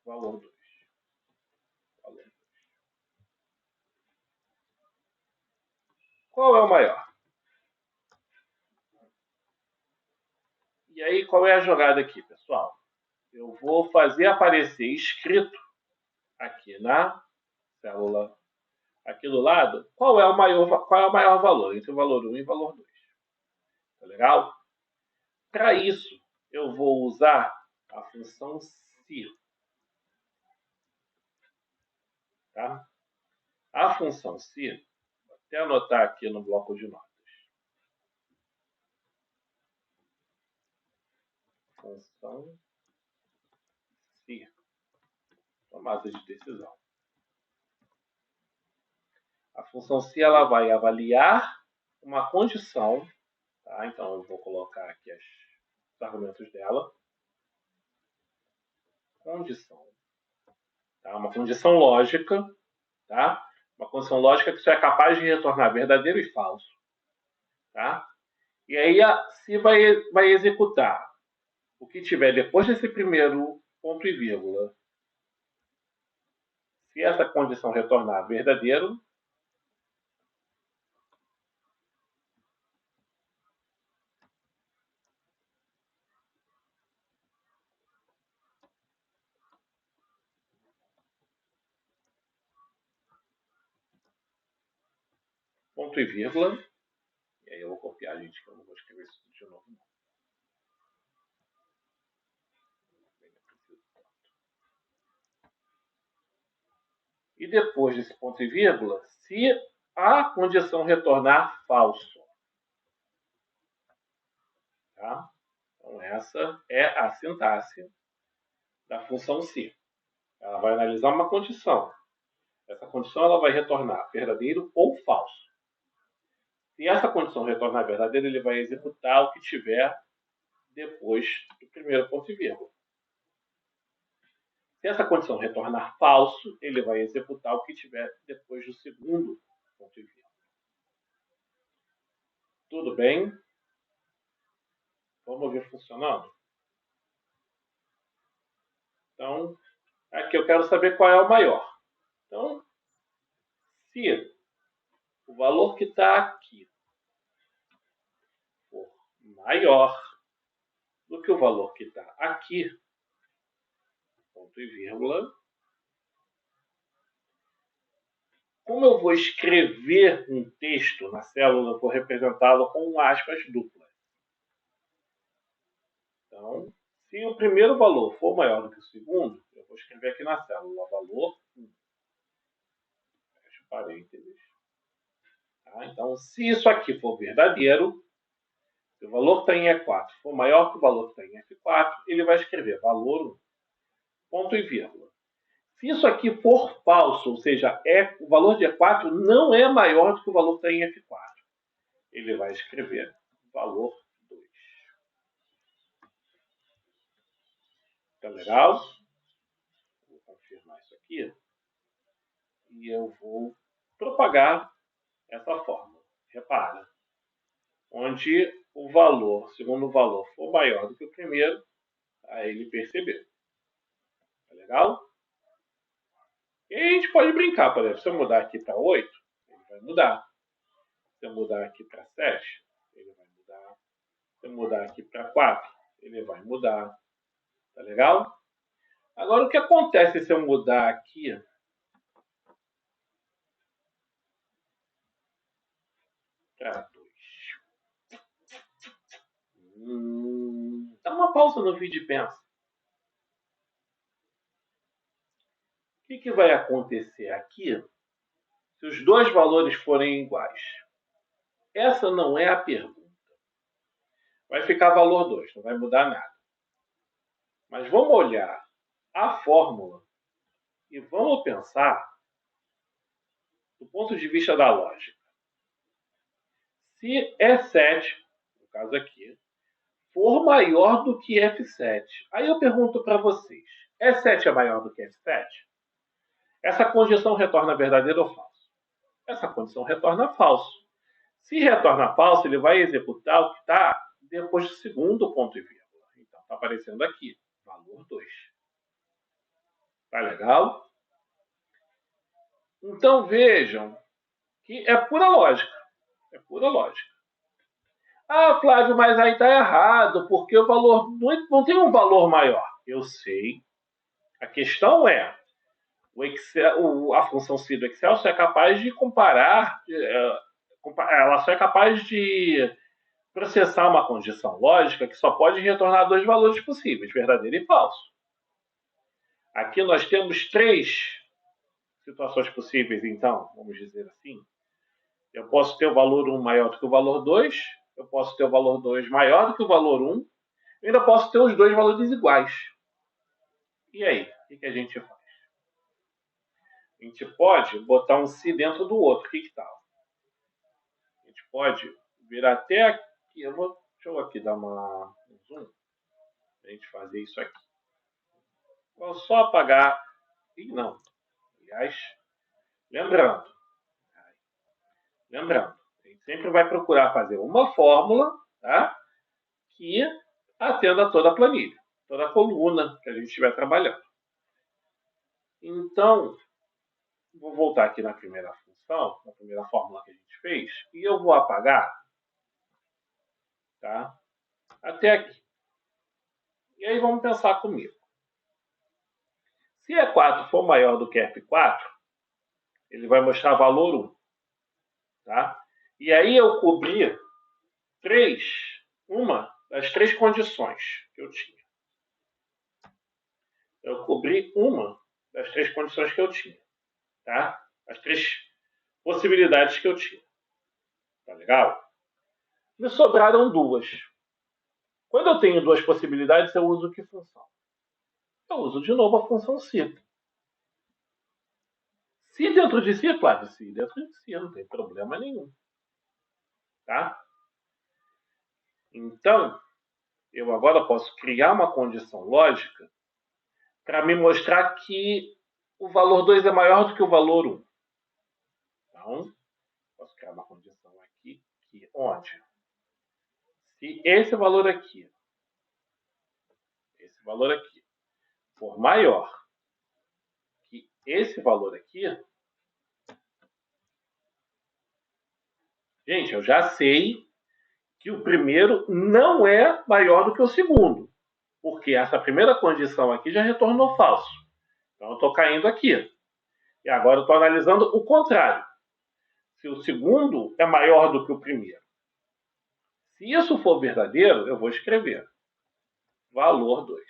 Valor 2. Valor 2. Qual é o maior? E aí, qual é a jogada aqui, pessoal? Eu vou fazer aparecer escrito aqui na célula, aqui do lado, qual é o maior valor entre o valor 1 e o valor 2. Tá legal? Para isso, eu vou usar a função se. Tá? A função se, vou até anotar aqui no bloco de notas. Função se. Tomada de decisão. A função se ela vai avaliar uma condição. Tá? Então, eu vou colocar aqui os argumentos dela. Condição. Tá? Uma condição lógica. Tá? Uma condição lógica que só é capaz de retornar verdadeiro e falso. Tá? E aí a se vai executar o que tiver depois desse primeiro ponto e vírgula. Se essa condição retornar verdadeiro, ponto e vírgula. E aí eu vou copiar, gente, que eu não vou escrever isso de novo. Não. E depois desse ponto e vírgula, se a condição retornar falso. Tá? Então essa é a sintaxe da função se. Ela vai analisar uma condição. Essa condição ela vai retornar verdadeiro ou falso. Se essa condição retornar verdadeiro, ele vai executar o que tiver depois do primeiro ponto e vírgula. Se essa condição retornar falso, ele vai executar o que tiver depois do segundo ponto e vírgula. Tudo bem? Vamos ver funcionando? Então, aqui eu quero saber qual é o maior. Então, se o valor que está aqui for maior do que o valor que está aqui, ponto e vírgula, como eu vou escrever um texto na célula, eu vou representá-lo com aspas duplas. Então, se o primeiro valor for maior do que o segundo, eu vou escrever aqui na célula valor 1. Fecho parênteses. Tá? Então, se isso aqui for verdadeiro, se o valor que está em E4 for maior que o valor que está em F4, ele vai escrever valor 1, ponto e vírgula. Se isso aqui for falso, ou seja, o valor de E4 não é maior do que o valor que está em F4, ele vai escrever valor 2. Tá legal? Vou confirmar isso aqui. E eu vou propagar essa fórmula. Repara. Onde o valor, segundo o valor, for maior do que o primeiro, aí ele percebeu. Tá legal? E aí a gente pode brincar, por exemplo, se eu mudar aqui para 8, ele vai mudar. Se eu mudar aqui para 7, ele vai mudar. Se eu mudar aqui para 4, ele vai mudar. Tá legal? Agora, o que acontece se eu mudar aqui para 2. Dá uma pausa no vídeo e pensa. O que vai acontecer aqui se os dois valores forem iguais? Essa não é a pergunta. Vai ficar valor 2, não vai mudar nada. Mas vamos olhar a fórmula e vamos pensar do ponto de vista da lógica. Se E7, no caso aqui, for maior do que F7, aí eu pergunto para vocês, E7 é maior do que F7? Essa condição retorna verdadeiro ou falso? Essa condição retorna falso. Se retorna falso, ele vai executar o que está depois do segundo ponto e vírgula. Então, está aparecendo aqui, valor 2. Tá legal? Então, vejam que é pura lógica. É pura lógica. Ah, Flávio, mas aí está errado, porque o valor não tem um valor maior. Eu sei. A questão é, o Excel, a função C do Excel só é capaz de comparar, ela só é capaz de processar uma condição lógica que só pode retornar dois valores possíveis, verdadeiro e falso. Aqui nós temos 3 situações possíveis, então, vamos dizer assim. Eu posso ter o valor 1 maior do que o valor 2, eu posso ter o valor 2 maior do que o valor 1, eu ainda posso ter os dois valores iguais. E aí, o que a gente faz? A gente pode botar um si dentro do outro. O que tal? A gente pode vir até aqui. Deixa eu aqui dar um zoom para a gente fazer isso aqui. Vou só apagar. Ih, não. Aliás, lembrando, a gente sempre vai procurar fazer uma fórmula, tá? Que atenda toda a planilha, toda a coluna que a gente estiver trabalhando. Então, vou voltar aqui na primeira função, na primeira fórmula que a gente fez, e eu vou apagar, tá? Até aqui. E aí vamos pensar comigo. Se E4 for maior do que F4, ele vai mostrar valor 1. Tá? E aí eu cobri uma das 3 condições que eu tinha. Eu cobri uma das 3 condições que eu tinha. Tá? As 3 possibilidades que eu tinha. Tá legal? Me sobraram 2. Quando eu tenho 2 possibilidades, eu uso que função? Eu uso de novo a função si. Se dentro de si, claro, se dentro de si, não tem problema nenhum. Tá? Então, eu agora posso criar uma condição lógica para me mostrar que o valor 2 é maior do que o valor 1. Então, posso criar uma condição aqui, onde se esse valor aqui, for maior que esse valor aqui, gente, eu já sei que o primeiro não é maior do que o segundo, porque essa primeira condição aqui já retornou falso. Então, eu estou caindo aqui. E agora eu estou analisando o contrário. Se o segundo é maior do que o primeiro. Se isso for verdadeiro, eu vou escrever valor 2.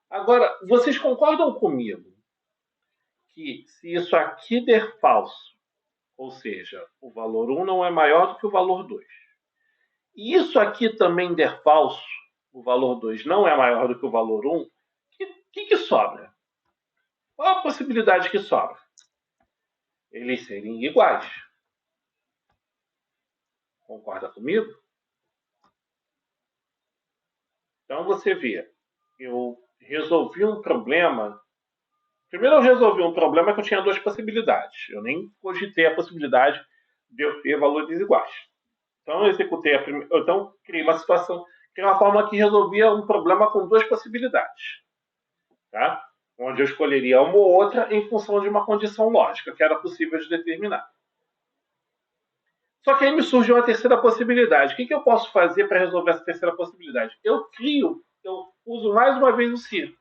Agora, vocês concordam comigo que se isso aqui der falso, ou seja, o valor 1 não é maior do que o valor 2, e isso aqui também der falso, o valor 2 não é maior do que o valor 1, o que sobra? Qual a possibilidade que sobra? Eles serem iguais. Concorda comigo? Então você vê, eu resolvi um problema. Primeiro eu resolvi um problema que eu tinha 2 possibilidades. Eu nem cogitei a possibilidade de eu ter valores iguais. Então eu executei a primeira. Então criei uma situação, criei uma fórmula que resolvia um problema com 2 possibilidades. Tá? Onde eu escolheria uma ou outra em função de uma condição lógica que era possível de determinar. Só que aí me surgiu uma terceira possibilidade. O que eu posso fazer para resolver essa terceira possibilidade? Eu uso mais uma vez o se.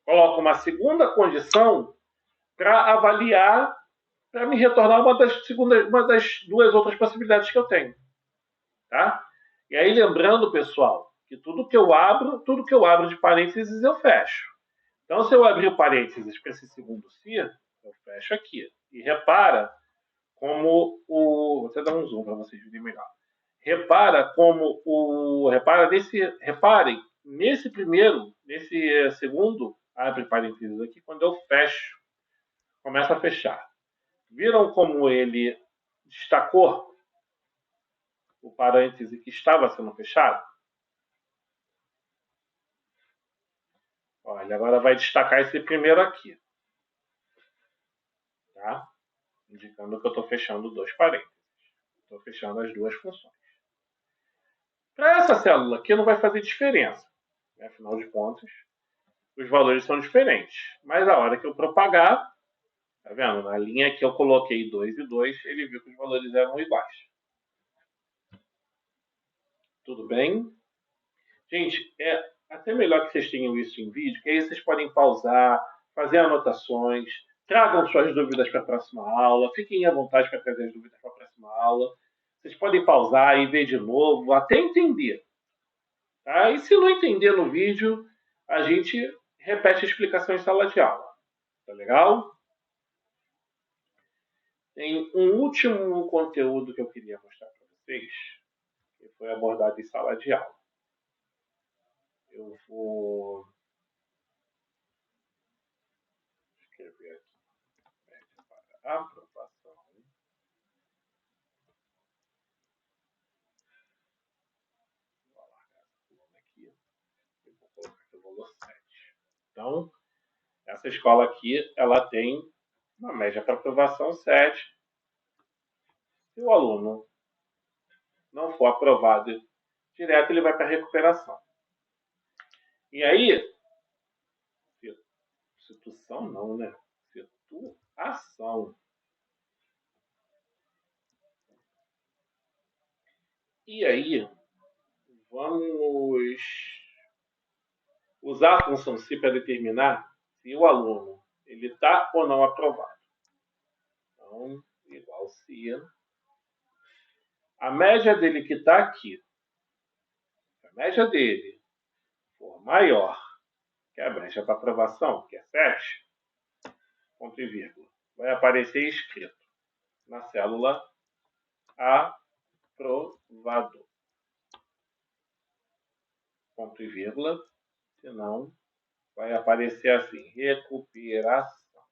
Coloco uma segunda condição para avaliar para me retornar uma das duas outras possibilidades que eu tenho. Tá? E aí, lembrando, pessoal, que tudo que eu abro de parênteses, eu fecho. Então, se eu abrir o parênteses para esse segundo se, eu fecho aqui. E repara como o... Vou até dar um zoom para vocês verem melhor. Reparem, nesse segundo, abre parênteses aqui, quando eu fecho, começa a fechar. Viram como ele destacou o parêntese que estava sendo fechado? Olha, agora vai destacar esse primeiro aqui. Tá? Indicando que eu estou fechando dois parênteses. Estou fechando as duas funções. Para essa célula aqui não vai fazer diferença. Né? Afinal de contas, os valores são diferentes. Mas a hora que eu propagar, tá vendo? Na linha que eu coloquei 2 e 2, ele viu que os valores eram iguais. Tudo bem? Gente, é até melhor que vocês tenham isso em vídeo, que aí vocês podem pausar, fazer anotações, tragam suas dúvidas para a próxima aula, fiquem à vontade para trazer as dúvidas para a próxima aula. Vocês podem pausar e ver de novo, até entender. Tá? E se não entender no vídeo, a gente repete a explicação em sala de aula. Tá legal? Tem um último conteúdo que eu queria mostrar para vocês, que foi abordado em sala de aula. Eu vou escrever aqui. Para aprovação. Vou largar essa coluna aqui. Eu vou colocar aqui o valor 7. Então, essa escola aqui, ela tem uma média para aprovação 7. Se o aluno não for aprovado direto, ele vai para recuperação. E aí, situação não, né? Situação. E aí, vamos usar a função se para determinar se o aluno ele está ou não aprovado. Então, igual se a média dele que está aqui, se a média dele for maior que a média para aprovação, que é 7, ponto e vírgula, vai aparecer escrito na célula aprovado. Ponto e vírgula, senão vai aparecer assim, recuperação.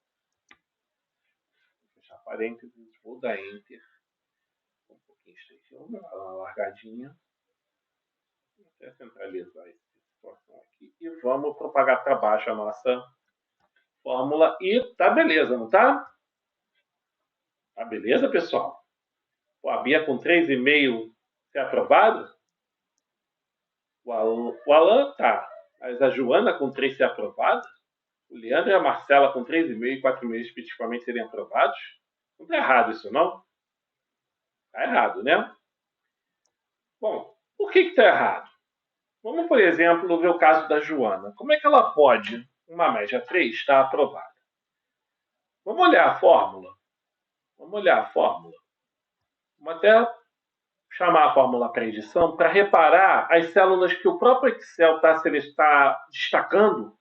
Vou fechar parênteses, vou dar Enter. Um pouquinho estreitinho, uma largadinha. Vou até centralizar essa situação aqui. E vamos propagar para baixo a nossa fórmula. E tá beleza, não tá? Tá beleza, pessoal? O a Bia com 3,5 ser aprovado? O Alan tá. Mas a Joana com 3 ser aprovada? O Leandro e a Marcela com 3,5 e 4,5 respectivamente serem aprovados? Não tá errado isso, não? Tá errado, né? Bom, por que tá errado? Vamos, por exemplo, ver o caso da Joana. Como é que ela pode, uma média 3, estar aprovada? Vamos olhar a fórmula. Vamos até chamar a fórmula para edição para reparar as células que o próprio Excel está destacando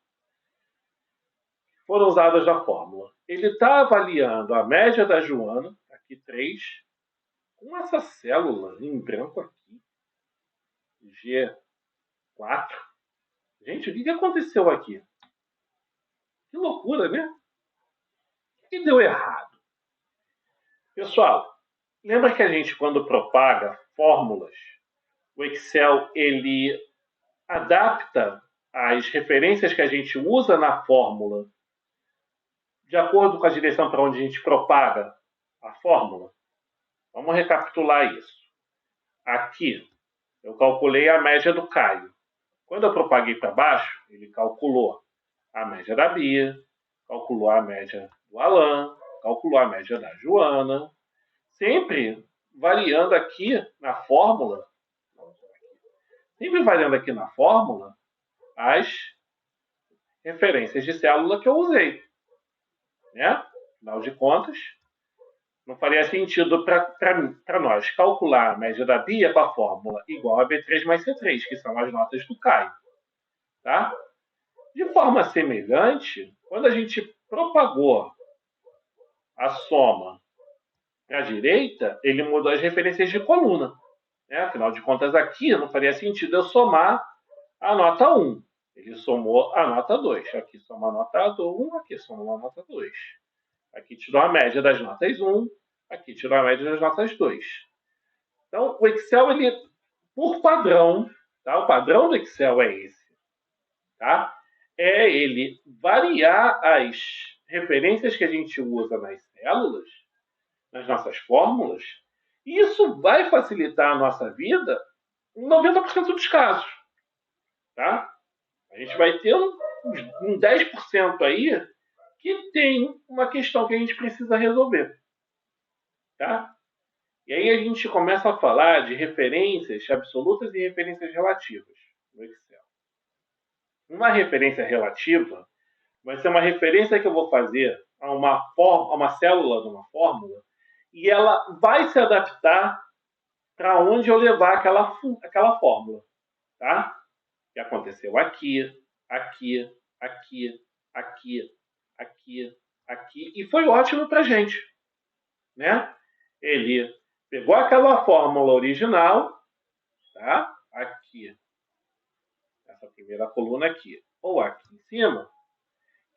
foram usadas na fórmula. Ele está avaliando a média da Joana, aqui 3, com essa célula em branco aqui, G4. Gente, o que aconteceu aqui? Que loucura, né? O que deu errado? Pessoal, lembra que a gente, quando propaga fórmulas, o Excel ele adapta as referências que a gente usa na fórmula de acordo com a direção para onde a gente propaga a fórmula? Vamos recapitular isso. Aqui, eu calculei a média do Caio. Quando eu propaguei para baixo, ele calculou a média da Bia, calculou a média do Alan, calculou a média da Joana, sempre variando aqui na fórmula, as referências de célula que eu usei. Né? Afinal de contas, Não faria sentido para nós calcular a média da Bia com a fórmula igual a B3 mais C3, que são as notas do Caio. Tá? De forma semelhante, quando a gente propagou a soma para a direita, ele mudou as referências de coluna. Né? Afinal de contas, aqui não faria sentido eu somar a nota 1. Ele somou a nota 2. Aqui soma a nota 1, aqui soma a nota 2. Aqui tirou a média das notas 1, aqui tirou a média das notas 2. Então, o Excel, ele, por padrão, tá? O padrão do Excel é esse. Tá? É ele variar as referências que a gente usa nas células, nas nossas fórmulas, e isso vai facilitar a nossa vida em 90% dos casos. Tá? A gente vai ter um 10% aí que tem uma questão que a gente precisa resolver. Tá? E aí a gente começa a falar de referências absolutas e referências relativas no Excel. Uma referência relativa vai ser uma referência que eu vou fazer a uma célula de uma fórmula e ela vai se adaptar para onde eu levar aquela fórmula. Tá? Que aconteceu aqui, aqui, aqui, aqui, aqui, aqui, e foi ótimo para a gente. Né? Ele pegou aquela fórmula original, tá? Aqui, essa primeira coluna aqui, ou aqui em cima,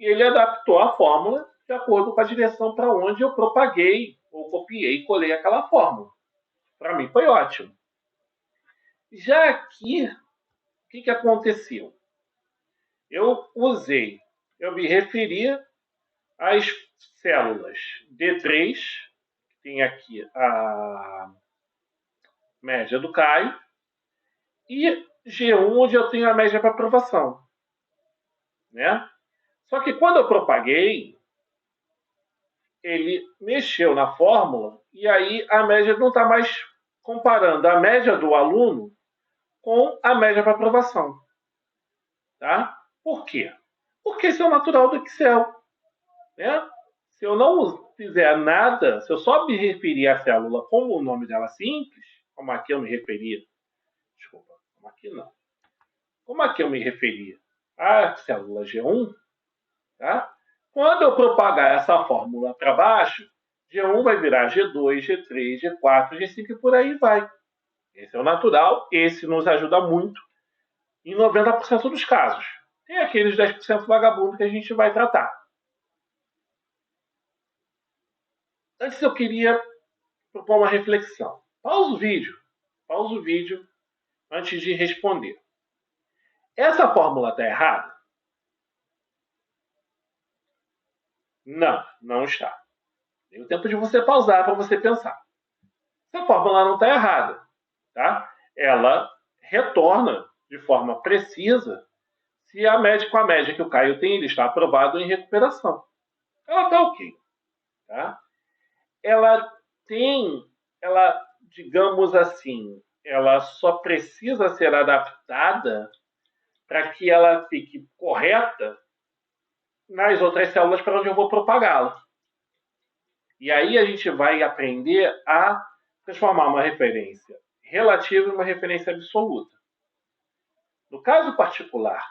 e ele adaptou a fórmula de acordo com a direção para onde eu propaguei, ou copiei e colei aquela fórmula. Para mim foi ótimo. Já aqui, o que aconteceu? Eu me referi às células D3, que tem aqui a média do Caio, e G1, onde eu tenho a média para aprovação. Né? Só que quando eu propaguei, ele mexeu na fórmula e aí a média não está mais comparando a média do aluno com a média para aprovação. Tá? Por quê? Porque isso é o natural do Excel. Né? Se eu não fizer nada, se eu só me referir à célula como o nome dela simples, como aqui eu me referia, desculpa, como aqui não. Como aqui eu me referia à célula G1, tá? Quando eu propagar essa fórmula para baixo, G1 vai virar G2, G3, G4, G5 e por aí vai. Esse é o natural, esse nos ajuda muito em 90% dos casos. Tem aqueles 10% vagabundo que a gente vai tratar. Antes eu queria propor uma reflexão. Pausa o vídeo antes de responder. Essa fórmula está errada? Não, não está. Tem o tempo de você pausar para você pensar. Essa fórmula não está errada. Tá? Ela retorna de forma precisa se com a média que o Caio tem, ele está aprovado em recuperação. Ela está ok. Tá? Ela digamos assim, ela só precisa ser adaptada para que ela fique correta nas outras células para onde eu vou propagá-la. E aí a gente vai aprender a transformar uma referência relativa em uma referência absoluta. No caso particular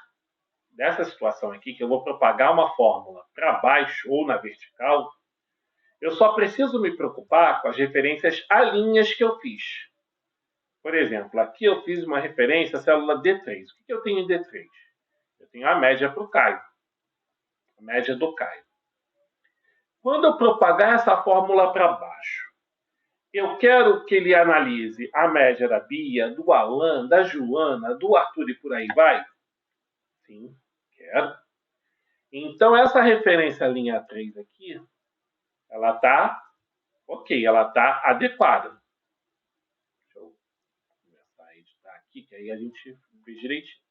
dessa situação aqui, que eu vou propagar uma fórmula para baixo ou na vertical, eu só preciso me preocupar com as referências a linhas que eu fiz. Por exemplo, aqui eu fiz uma referência à célula D3. O que eu tenho em D3? Eu tenho a média para o Caio. A média do Caio. Quando eu propagar essa fórmula para baixo, eu quero que ele analise a média da Bia, do Alan, da Joana, do Arthur e por aí vai? Sim, quero. Então, essa referência linha 3 aqui, ela está ok, ela está adequada. Deixa eu começar a editar aqui, que aí a gente vê direitinho.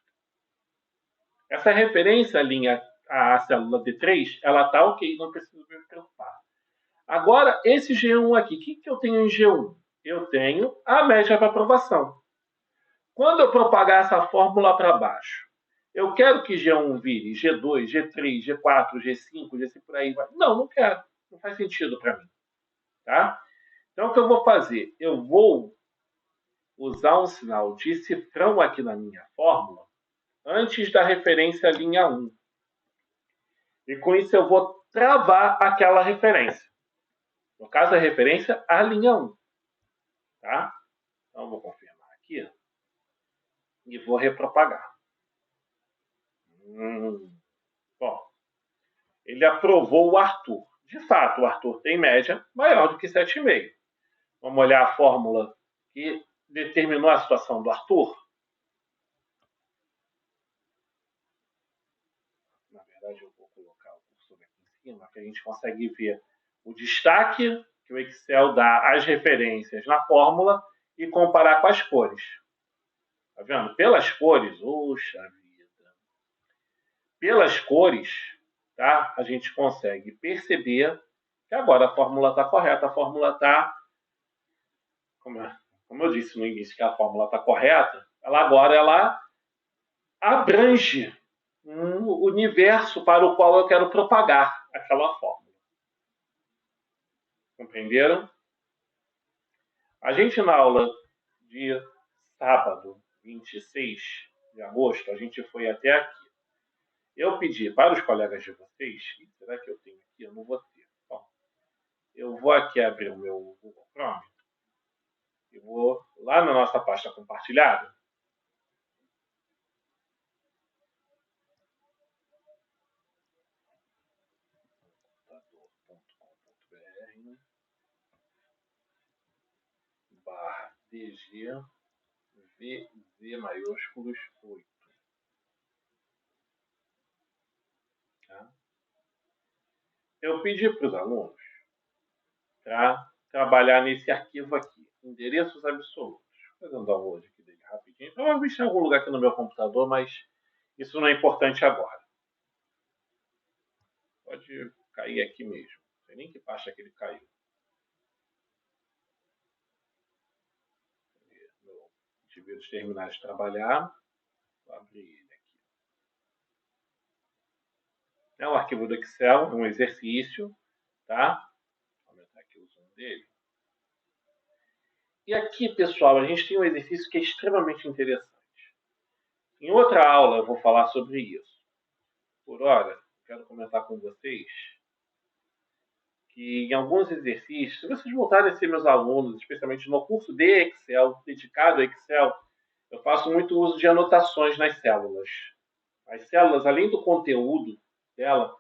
Essa referência linha a célula D3, ela está ok, não preciso me preocupar. Agora, esse G1 aqui, o que eu tenho em G1? Eu tenho a média para aprovação. Quando eu propagar essa fórmula para baixo, eu quero que G1 vire G2, G3, G4, G5, G5 por aí vai. Não, não quero. Não faz sentido para mim. Tá? Então, o que eu vou fazer? Eu vou usar um sinal de cifrão aqui na minha fórmula antes da referência linha 1. E com isso eu vou travar aquela referência. No caso, a referência a linha 1. Tá? Então, eu vou confirmar aqui e vou repropagar. Bom, ele aprovou o Arthur. De fato, o Arthur tem média maior do que 7,5. Vamos olhar a fórmula que determinou a situação do Arthur. Na verdade, eu vou colocar o cursor aqui em cima, que a gente consegue ver o destaque que o Excel dá às referências na fórmula e comparar com as cores. Tá vendo? Pelas cores, oxa vida. Pelas cores, tá? A gente consegue perceber que agora a fórmula está correta, a fórmula está, como eu disse no início, que a fórmula está correta, ela abrange um universo para o qual eu quero propagar aquela fórmula. Compreenderam? A gente, na aula de sábado, 26 de agosto, a gente foi até aqui. Eu pedi para os colegas de vocês, será que eu tenho aqui? Eu não vou ter. Bom, eu vou aqui abrir o meu Google Chrome. Eu vou lá na nossa pasta compartilhada. DG VZ maiúsculos 8. Tá? Eu pedi para os alunos para trabalhar nesse arquivo aqui, endereços absolutos. Vou fazer um download aqui dele rapidinho. Provavelmente em algum lugar aqui no meu computador, mas isso não é importante agora. Pode cair aqui mesmo. Não sei nem que pasta que ele caiu. Antivírus terminar de trabalhar. Vou abrir ele aqui. É um arquivo do Excel, um exercício, tá? Vou aumentar aqui o zoom dele. E aqui, pessoal, a gente tem um exercício que é extremamente interessante. Em outra aula eu vou falar sobre isso. Por hora, quero comentar com vocês que em alguns exercícios, se vocês voltarem a ser meus alunos, especialmente no curso de Excel, dedicado a Excel, eu faço muito uso de anotações nas células. As células, além do conteúdo dela,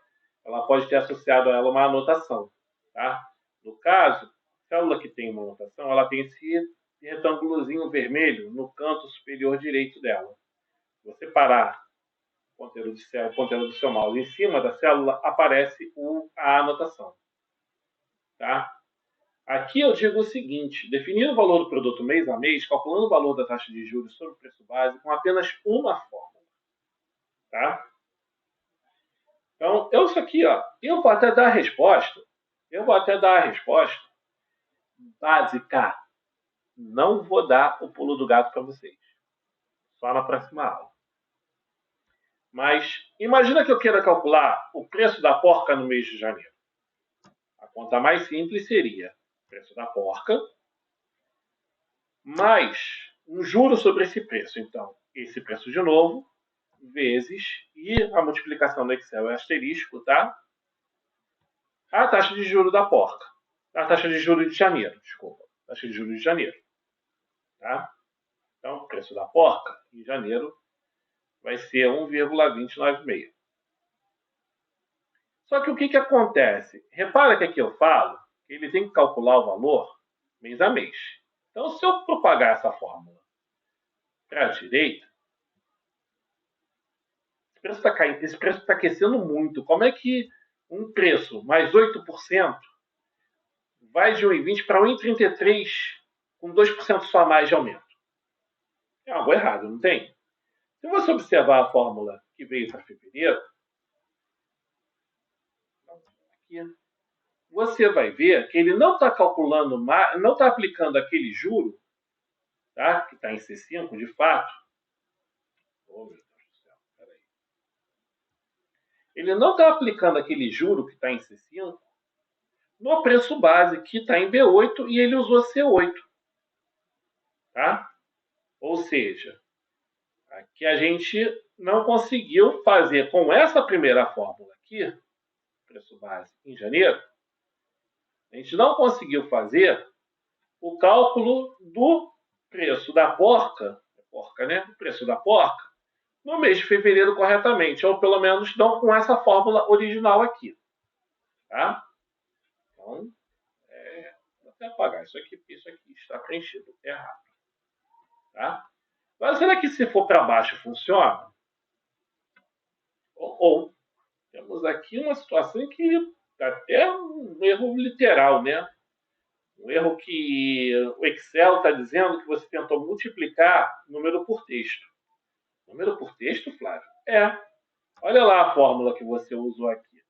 ela pode ter associado a ela uma anotação. Tá? No caso, a célula que tem uma anotação, ela tem esse retângulozinho vermelho no canto superior direito dela. Se você parar o ponteiro do seu mouse em cima da célula, aparece a anotação. Tá? Aqui eu digo o seguinte: definir o valor do produto mês a mês, calculando o valor da taxa de juros sobre o preço base com apenas uma fórmula. Tá? Então, isso aqui, ó, eu vou até dar a resposta. Básica. Não vou dar o pulo do gato para vocês. Só na próxima aula. Mas imagina que eu queira calcular o preço da porca no mês de janeiro. A conta mais simples seria o preço da porca mais um juro sobre esse preço. Então, esse preço de novo, vezes, e a multiplicação do Excel é asterisco, tá? A taxa de juros da porca. A taxa de juros de janeiro, desculpa. Taxa de juros de janeiro. Tá? Então, o preço da porca em janeiro vai ser 1,296. Só que o que acontece? Repara que aqui eu falo que ele tem que calcular o valor mês a mês. Então, se eu propagar essa fórmula para a direita, esse preço está aquecendo muito. Como é que um preço mais 8% vai de 1,20 para 1,33 com 2% só a mais de aumento? É algo errado, não tem? Se você observar a fórmula que veio para fevereiro, aqui, você vai ver que ele não está calculando, não está aplicando aquele juro, tá? Que está em C5, de fato. Oh, meu Deus do céu, peraí. Ele não está aplicando aquele juro que está em C5 no preço base, que está em B8, e ele usou C8. Tá? Ou seja, aqui a gente não conseguiu fazer com essa primeira fórmula aqui, preço base em janeiro, a gente não conseguiu fazer o cálculo do preço da porca, né? O preço da porca, no mês de fevereiro corretamente, ou pelo menos não com essa fórmula original aqui. Tá? Então, vou até apagar isso aqui está preenchido errado. Tá? Mas será que se for para baixo funciona? Ou temos aqui uma situação em que até um erro literal, né? Um erro que o Excel está dizendo que você tentou multiplicar número por texto. Número por texto, Flávio? É. Olha lá a fórmula que você usou aqui.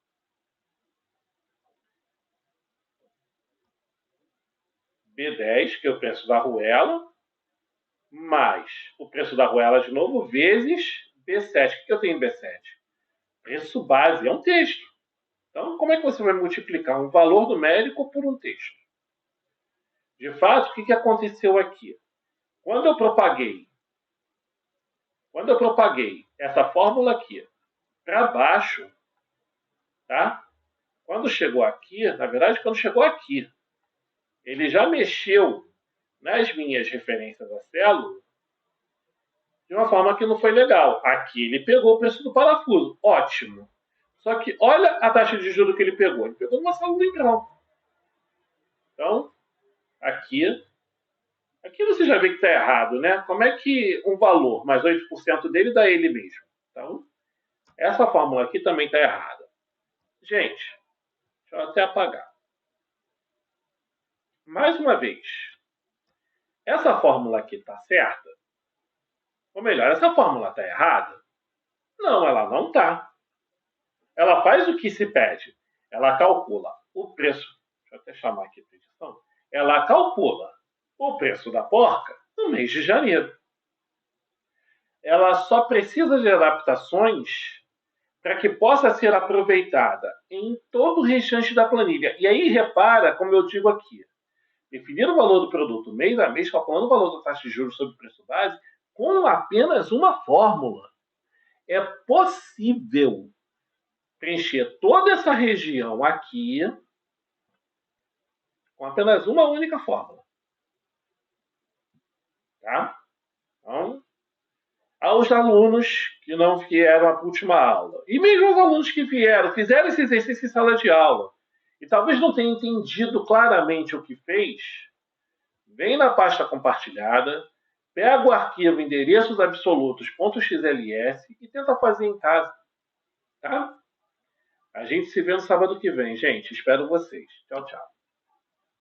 B10, que é o preço da arruela, mais o preço da arruela de novo, vezes B7. O que eu tenho em B7? Preço base, é um texto. Então, como é que você vai multiplicar um valor numérico por um texto? De fato, o que aconteceu aqui? Quando eu propaguei essa fórmula aqui para baixo, tá? Quando chegou aqui, na verdade, quando chegou aqui, ele já mexeu nas minhas referências à célula de uma forma que não foi legal. Aqui ele pegou o preço do parafuso, ótimo. Só que olha a taxa de juros que ele pegou. Ele pegou uma célula em grau. Então, aqui você já vê que está errado, né? Como é que um valor mais 8% dele dá ele mesmo? Então, essa fórmula aqui também está errada. Gente, deixa eu até apagar. Mais uma vez, essa fórmula aqui está certa? Ou melhor, essa fórmula está errada? Não, ela não está. Ela faz o que se pede. Ela calcula o preço. Deixa eu até chamar aqui a edição. Ela calcula o preço da porca no mês de janeiro. Ela só precisa de adaptações para que possa ser aproveitada em todo o restante da planilha. E aí, repara, como eu digo aqui, definir o valor do produto mês a mês, calculando o valor da taxa de juros sobre o preço base, com apenas uma fórmula. É possível preencher toda essa região aqui com apenas uma única fórmula. Tá? Então, aos alunos que não vieram à última aula, e mesmo aos alunos que vieram, fizeram esse exercício em sala de aula, e talvez não tenham entendido claramente o que fez, vem na pasta compartilhada, pega o arquivo endereços absolutos.xls e tenta fazer em casa. Tá? A gente se vê no sábado que vem, gente. Espero vocês. Tchau, tchau.